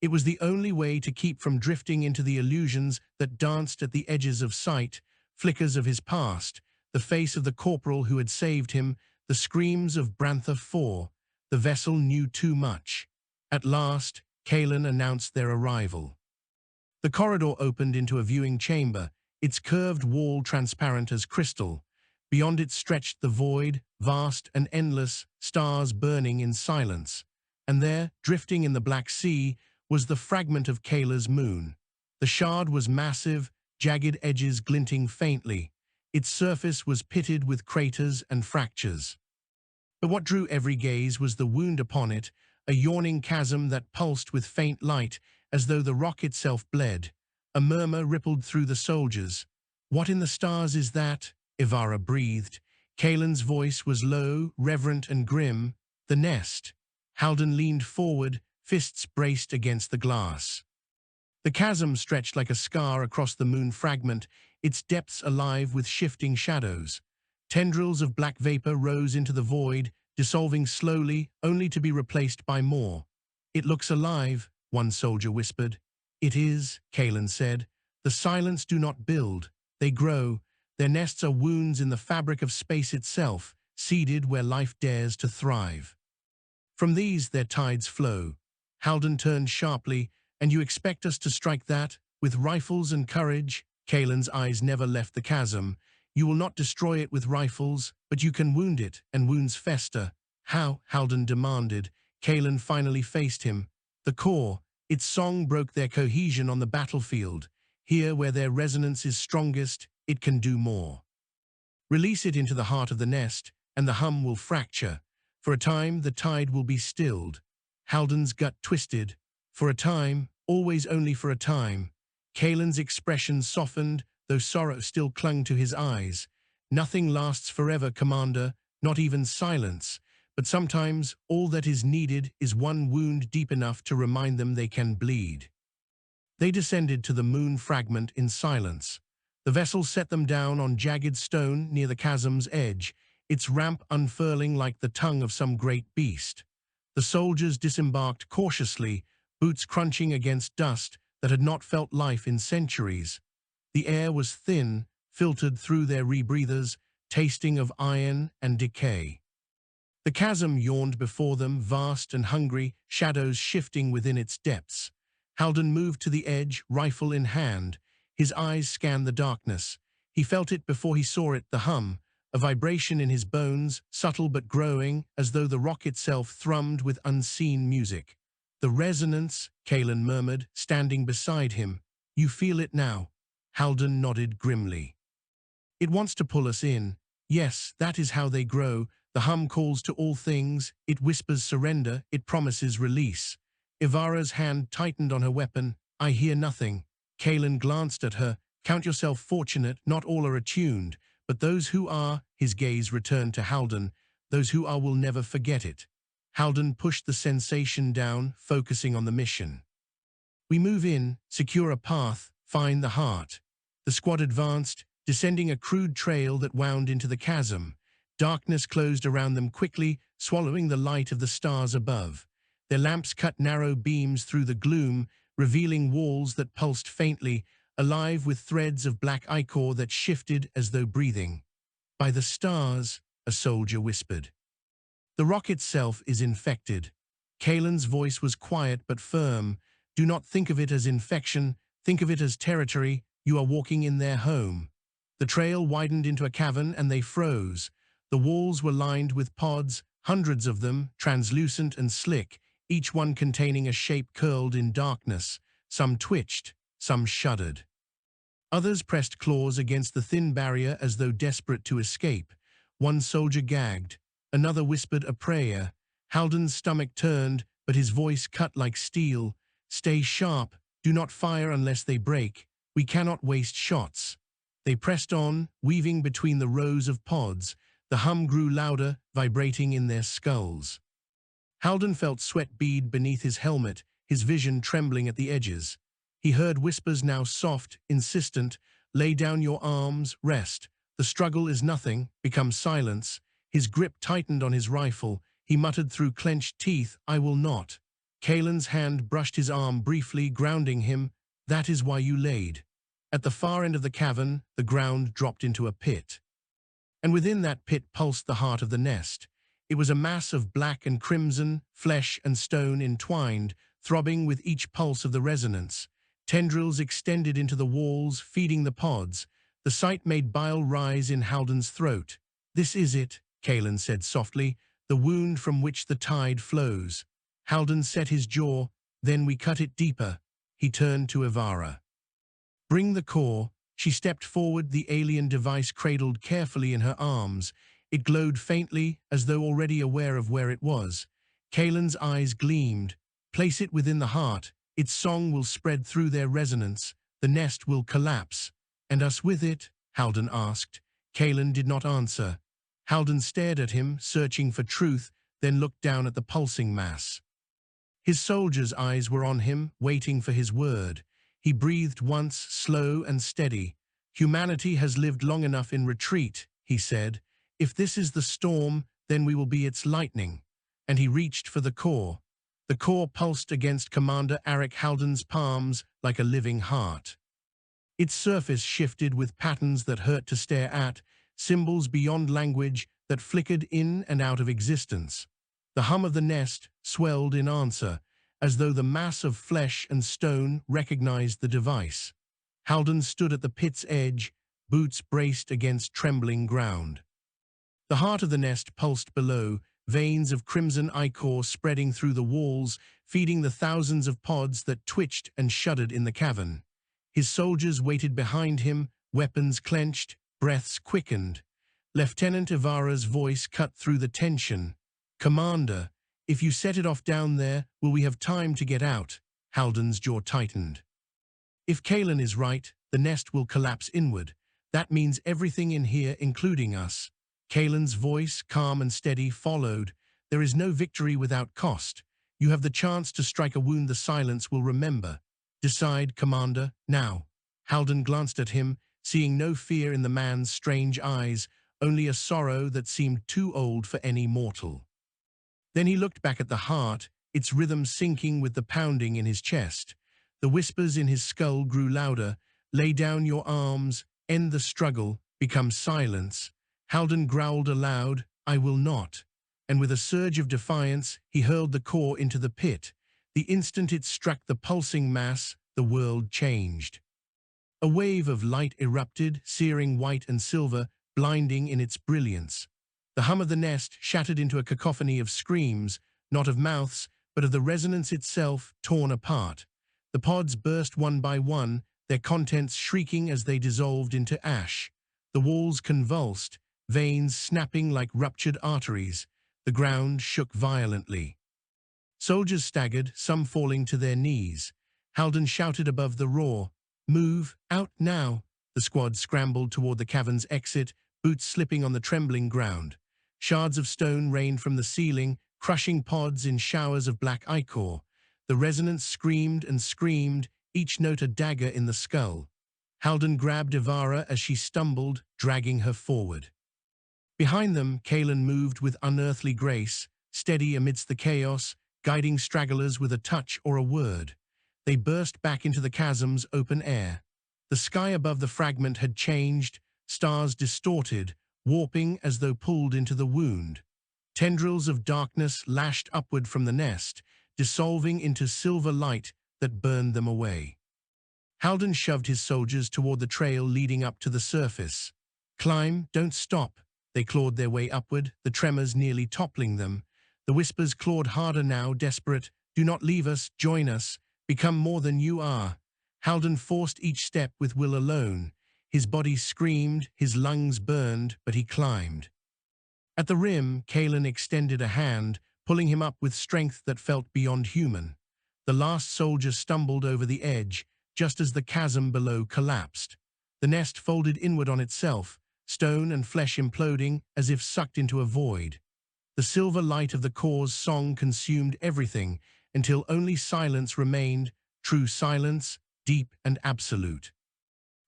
It was the only way to keep from drifting into the illusions that danced at the edges of sight, flickers of his past, the face of the corporal who had saved him, the screams of Brantha IV. The vessel knew too much. At last, Kaelin announced their arrival. The corridor opened into a viewing chamber, its curved wall transparent as crystal. Beyond it stretched the void, vast and endless, stars burning in silence. And there, drifting in the Black Sea, was the fragment of Kaelor's moon. The shard was massive, jagged edges glinting faintly. Its surface was pitted with craters and fractures. But what drew every gaze was the wound upon it, a yawning chasm that pulsed with faint light, as though the rock itself bled. A murmur rippled through the soldiers. "What in the stars is that?" Ivara breathed. Kaelin's voice was low, reverent and grim. "The nest." Halden leaned forward, fists braced against the glass. The chasm stretched like a scar across the moon fragment, its depths alive with shifting shadows. Tendrils of black vapor rose into the void, dissolving slowly, only to be replaced by more. "It looks alive," one soldier whispered. "It is," Kaelin said. "The silence do not build, they grow. Their nests are wounds in the fabric of space itself, seeded where life dares to thrive. From these their tides flow." Halden turned sharply. "And you expect us to strike that, with rifles and courage?" Kaelin's eyes never left the chasm. "You will not destroy it with rifles, but you can wound it, and wounds fester." "How?" Halden demanded. Kaelin finally faced him. "The core. Its song broke their cohesion on the battlefield. Here, where their resonance is strongest, it can do more. Release it into the heart of the nest, and the hum will fracture. For a time, the tide will be stilled." Halden's gut twisted. For a time, always only for a time. Kaelin's expression softened, though sorrow still clung to his eyes. "Nothing lasts forever, Commander, not even silence. But sometimes all that is needed is one wound deep enough to remind them they can bleed." They descended to the moon fragment in silence. The vessel set them down on jagged stone near the chasm's edge, its ramp unfurling like the tongue of some great beast. The soldiers disembarked cautiously, boots crunching against dust that had not felt life in centuries. The air was thin, filtered through their rebreathers, tasting of iron and decay. The chasm yawned before them, vast and hungry, shadows shifting within its depths. Halden moved to the edge, rifle in hand. His eyes scanned the darkness. He felt it before he saw it, the hum, a vibration in his bones, subtle but growing, as though the rock itself thrummed with unseen music. "The resonance," Kaelin murmured, standing beside him. "You feel it now?" Halden nodded grimly. "It wants to pull us in. Yes, that is how they grow. The hum calls to all things, it whispers surrender, it promises release." Ivara's hand tightened on her weapon. "I hear nothing." Kaelin glanced at her. "Count yourself fortunate, not all are attuned, but those who are," his gaze returned to Halden, "those who are will never forget it." Halden pushed the sensation down, focusing on the mission. We move in, secure a path, find the heart. The squad advanced, descending a crude trail that wound into the chasm. Darkness closed around them quickly, swallowing the light of the stars above. Their lamps cut narrow beams through the gloom, revealing walls that pulsed faintly, alive with threads of black ichor that shifted as though breathing. "By the stars," a soldier whispered. "The rock itself is infected." Kaelin's voice was quiet but firm. "Do not think of it as infection, think of it as territory. You are walking in their home." The trail widened into a cavern and they froze. The walls were lined with pods, hundreds of them, translucent and slick, each one containing a shape curled in darkness. Some twitched, some shuddered. Others pressed claws against the thin barrier as though desperate to escape. One soldier gagged, another whispered a prayer. Halden's stomach turned, but his voice cut like steel. "Stay sharp, do not fire unless they break. We cannot waste shots." They pressed on, weaving between the rows of pods. The hum grew louder, vibrating in their skulls. Halden felt sweat bead beneath his helmet, his vision trembling at the edges. He heard whispers now soft, insistent. "Lay down your arms, rest. The struggle is nothing, become silence." His grip tightened on his rifle. He muttered through clenched teeth, "I will not." Kaelin's hand brushed his arm briefly, grounding him. "That is why you laid." At the far end of the cavern, the ground dropped into a pit. And within that pit pulsed the heart of the nest. It was a mass of black and crimson, flesh and stone entwined, throbbing with each pulse of the resonance. Tendrils extended into the walls, feeding the pods. The sight made bile rise in Halden's throat. "This is it," Kaelin said softly, "the wound from which the tide flows." Halden set his jaw. "Then we cut it deeper." He turned to Ivara. "Bring the core." She stepped forward, the alien device cradled carefully in her arms. It glowed faintly, as though already aware of where it was. Kaelin's eyes gleamed. "Place it within the heart. Its song will spread through their resonance. The nest will collapse." "And us with it?" Halden asked. Kaelin did not answer. Halden stared at him, searching for truth, then looked down at the pulsing mass. His soldiers' eyes were on him, waiting for his word. He breathed once, slow and steady. "Humanity has lived long enough in retreat," he said. "If this is the storm, then we will be its lightning." And he reached for the core. The core pulsed against Commander Arik Halden's palms like a living heart. Its surface shifted with patterns that hurt to stare at, symbols beyond language that flickered in and out of existence. The hum of the nest swelled in answer, as though the mass of flesh and stone recognized the device. Halden stood at the pit's edge, boots braced against trembling ground. The heart of the nest pulsed below, veins of crimson ichor spreading through the walls, feeding the thousands of pods that twitched and shuddered in the cavern. His soldiers waited behind him, weapons clenched, breaths quickened. Lieutenant Ivara's voice cut through the tension. "Commander, if you set it off down there, will we have time to get out?" Halden's jaw tightened. "If Kaelin is right, the nest will collapse inward. That means everything in here, including us." Kaelin's voice, calm and steady, followed. "There is no victory without cost. You have the chance to strike a wound the silence will remember. Decide, Commander, now." Halden glanced at him, seeing no fear in the man's strange eyes, only a sorrow that seemed too old for any mortal. Then he looked back at the heart, its rhythm syncing with the pounding in his chest. The whispers in his skull grew louder. "Lay down your arms, end the struggle, become silence." Halden growled aloud, "I will not." And with a surge of defiance, he hurled the core into the pit. The instant it struck the pulsing mass, the world changed. A wave of light erupted, searing white and silver, blinding in its brilliance. The hum of the nest shattered into a cacophony of screams, not of mouths, but of the resonance itself, torn apart. The pods burst one by one, their contents shrieking as they dissolved into ash. The walls convulsed, veins snapping like ruptured arteries. The ground shook violently. Soldiers staggered, some falling to their knees. Halden shouted above the roar, "Move, out now!" The squad scrambled toward the cavern's exit, boots slipping on the trembling ground. Shards of stone rained from the ceiling, crushing pods in showers of black ichor. The resonance screamed and screamed, each note a dagger in the skull. Halden grabbed Ivara as she stumbled, dragging her forward. Behind them, Kaelin moved with unearthly grace, steady amidst the chaos, guiding stragglers with a touch or a word. They burst back into the chasm's open air. The sky above the fragment had changed, stars distorted, warping as though pulled into the wound. Tendrils of darkness lashed upward from the nest, dissolving into silver light that burned them away. Halden shoved his soldiers toward the trail leading up to the surface. "Climb, don't stop." They clawed their way upward, the tremors nearly toppling them. The whispers clawed harder now, desperate. "Do not leave us, join us, become more than you are." Halden forced each step with will alone. His body screamed, his lungs burned, but he climbed. At the rim, Kaelin extended a hand, pulling him up with strength that felt beyond human. The last soldier stumbled over the edge, just as the chasm below collapsed. The nest folded inward on itself, stone and flesh imploding as if sucked into a void. The silver light of the core's song consumed everything until only silence remained, true silence, deep and absolute.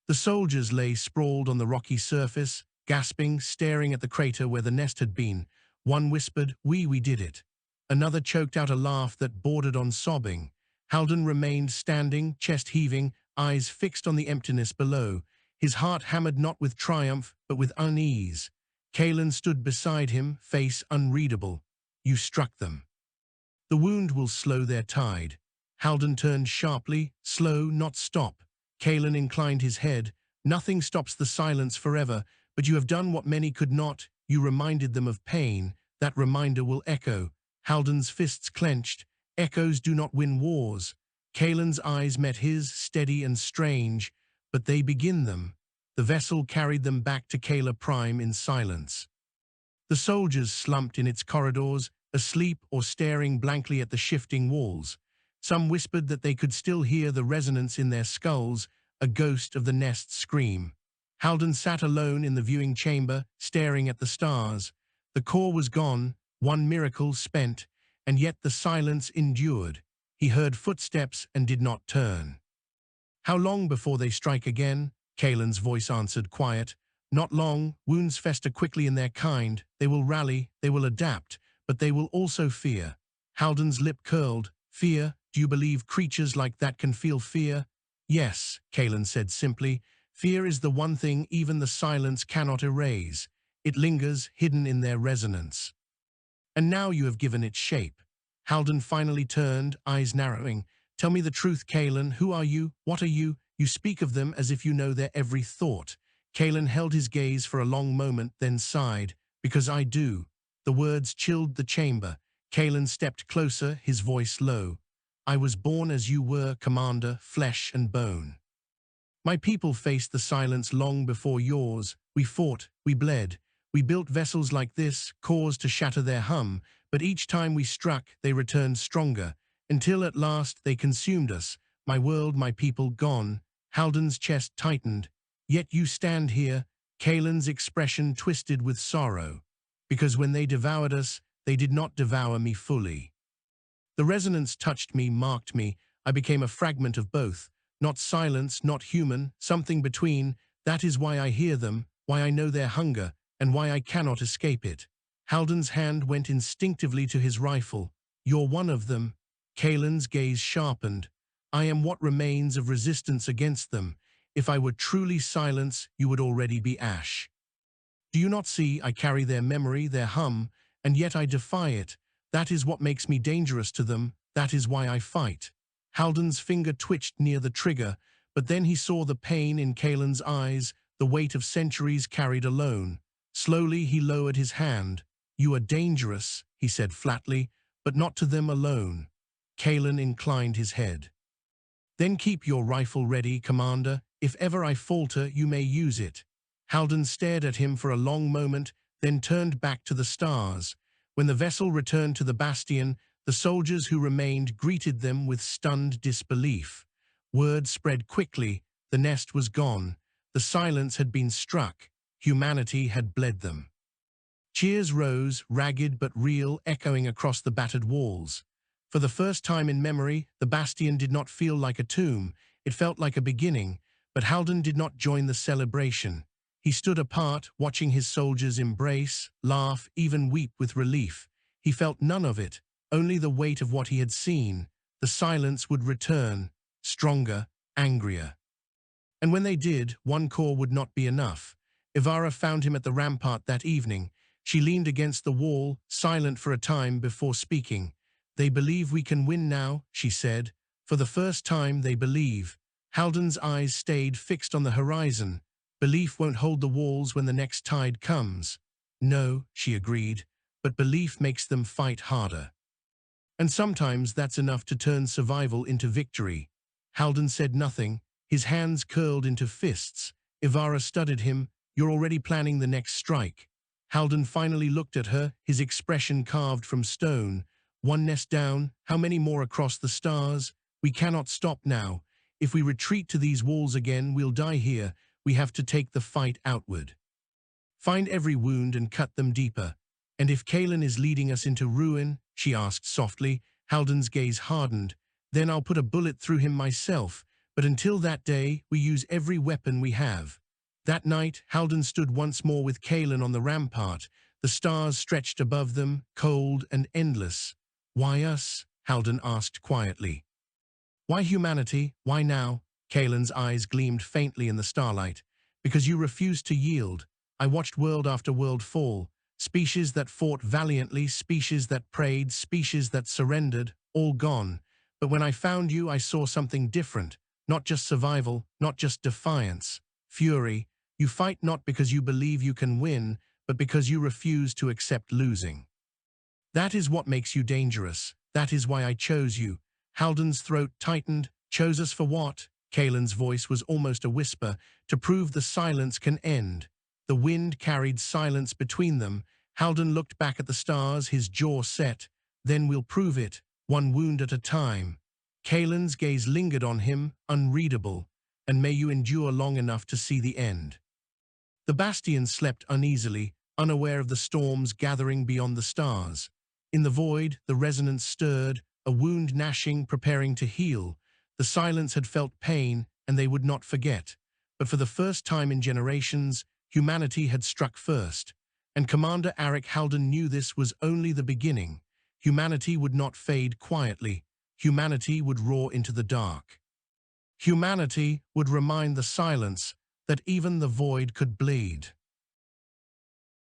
The soldiers lay sprawled on the rocky surface, gasping, staring at the crater where the nest had been. One whispered, we did it." Another choked out a laugh that bordered on sobbing. Halden remained standing, chest heaving, eyes fixed on the emptiness below. His heart hammered not with triumph, but with unease. Kaelin stood beside him, face unreadable. "You struck them. The wound will slow their tide." Halden turned sharply, slow, not stop. Kaelin inclined his head. "Nothing stops the silence forever, but you have done what many could not. You reminded them of pain. That reminder will echo." Halden's fists clenched. Echoes do not win wars. Kaelin's eyes met his, steady and strange. "But they begin them." The vessel carried them back to Kaelor Prime in silence. The soldiers slumped in its corridors, asleep or staring blankly at the shifting walls. Some whispered that they could still hear the resonance in their skulls, a ghost of the nest's scream. Halden sat alone in the viewing chamber, staring at the stars. The core was gone, one miracle spent, and yet the silence endured. He heard footsteps and did not turn. "How long before they strike again?" Kaelin's voice answered, quiet. "Not long. Wounds fester quickly in their kind. They will rally, they will adapt, but they will also fear." Halden's lip curled. "Fear? Do you believe creatures like that can feel fear?" "Yes," Kaelin said simply. "Fear is the one thing even the silence cannot erase. It lingers, hidden in their resonance. And now you have given it shape." Halden finally turned, eyes narrowing. "Tell me the truth, Kaelin. Who are you? What are you? You speak of them as if you know their every thought." Kaelin held his gaze for a long moment, then sighed. "Because I do." The words chilled the chamber. Kaelin stepped closer, his voice low. "I was born as you were, Commander, flesh and bone. My people faced the silence long before yours. We fought, we bled. We built vessels like this, cores to shatter their hum, but each time we struck, they returned stronger, until at last they consumed us. My world, my people, gone." Halden's chest tightened. "Yet you stand here." Kaelin's expression twisted with sorrow. "Because when they devoured us, they did not devour me fully. The resonance touched me, marked me. I became a fragment of both. Not silence, not human, something between. That is why I hear them, why I know their hunger, and why I cannot escape it." Halden's hand went instinctively to his rifle. "You're one of them." Kaelin's gaze sharpened. "I am what remains of resistance against them. If I were truly silence, you would already be ash. Do you not see I carry their memory, their hum, and yet I defy it? That is what makes me dangerous to them. That is why I fight." Halden's finger twitched near the trigger, but then he saw the pain in Kaelin's eyes, the weight of centuries carried alone. Slowly he lowered his hand. "You are dangerous," he said flatly, "but not to them alone." Kaelin inclined his head. "Then keep your rifle ready, Commander. If ever I falter, you may use it." Halden stared at him for a long moment, then turned back to the stars. When the vessel returned to the bastion, the soldiers who remained greeted them with stunned disbelief. Word spread quickly. The nest was gone. The silence had been struck. Humanity had bled them. Cheers rose, ragged but real, echoing across the battered walls. For the first time in memory, the bastion did not feel like a tomb. It felt like a beginning, but Halden did not join the celebration. He stood apart, watching his soldiers embrace, laugh, even weep with relief. He felt none of it, only the weight of what he had seen. The silence would return, stronger, angrier. And when they did, one call would not be enough. Ivara found him at the rampart that evening. She leaned against the wall, silent for a time before speaking. "They believe we can win now," she said. "For the first time, they believe." Halden's eyes stayed fixed on the horizon. "Belief won't hold the walls when the next tide comes." "No," she agreed, "but belief makes them fight harder. And sometimes that's enough to turn survival into victory." Halden said nothing, his hands curled into fists. Ivara studied him. "You're already planning the next strike." Halden finally looked at her, his expression carved from stone. "One nest down, how many more across the stars? We cannot stop now. If we retreat to these walls again, we'll die here. We have to take the fight outward. Find every wound and cut them deeper." "And if Kaelin is leading us into ruin?" she asked softly. Halden's gaze hardened. "Then I'll put a bullet through him myself. But until that day, we use every weapon we have." That night, Halden stood once more with Kaelin on the rampart. The stars stretched above them, cold and endless. "Why us?" Halden asked quietly. "Why humanity? Why now?" Kaelin's eyes gleamed faintly in the starlight. "Because you refused to yield. I watched world after world fall. Species that fought valiantly, species that prayed, species that surrendered, all gone. But when I found you, I saw something different. Not just survival, not just defiance. Fury. You fight not because you believe you can win, but because you refuse to accept losing. That is what makes you dangerous. That is why I chose you." Halden's throat tightened. "Chose us for what?" Kaelin's voice was almost a whisper. "To prove the silence can end." The wind carried silence between them. Halden looked back at the stars, his jaw set. "Then we'll prove it, one wound at a time." Kaelin's gaze lingered on him, unreadable. "And may you endure long enough to see the end." The bastion slept uneasily, unaware of the storms gathering beyond the stars. In the void, the resonance stirred, a wound gnashing, preparing to heal. The silence had felt pain, and they would not forget. But for the first time in generations, humanity had struck first. And Commander Arik Halden knew this was only the beginning. Humanity would not fade quietly. Humanity would roar into the dark. Humanity would remind the silence that even the void could bleed.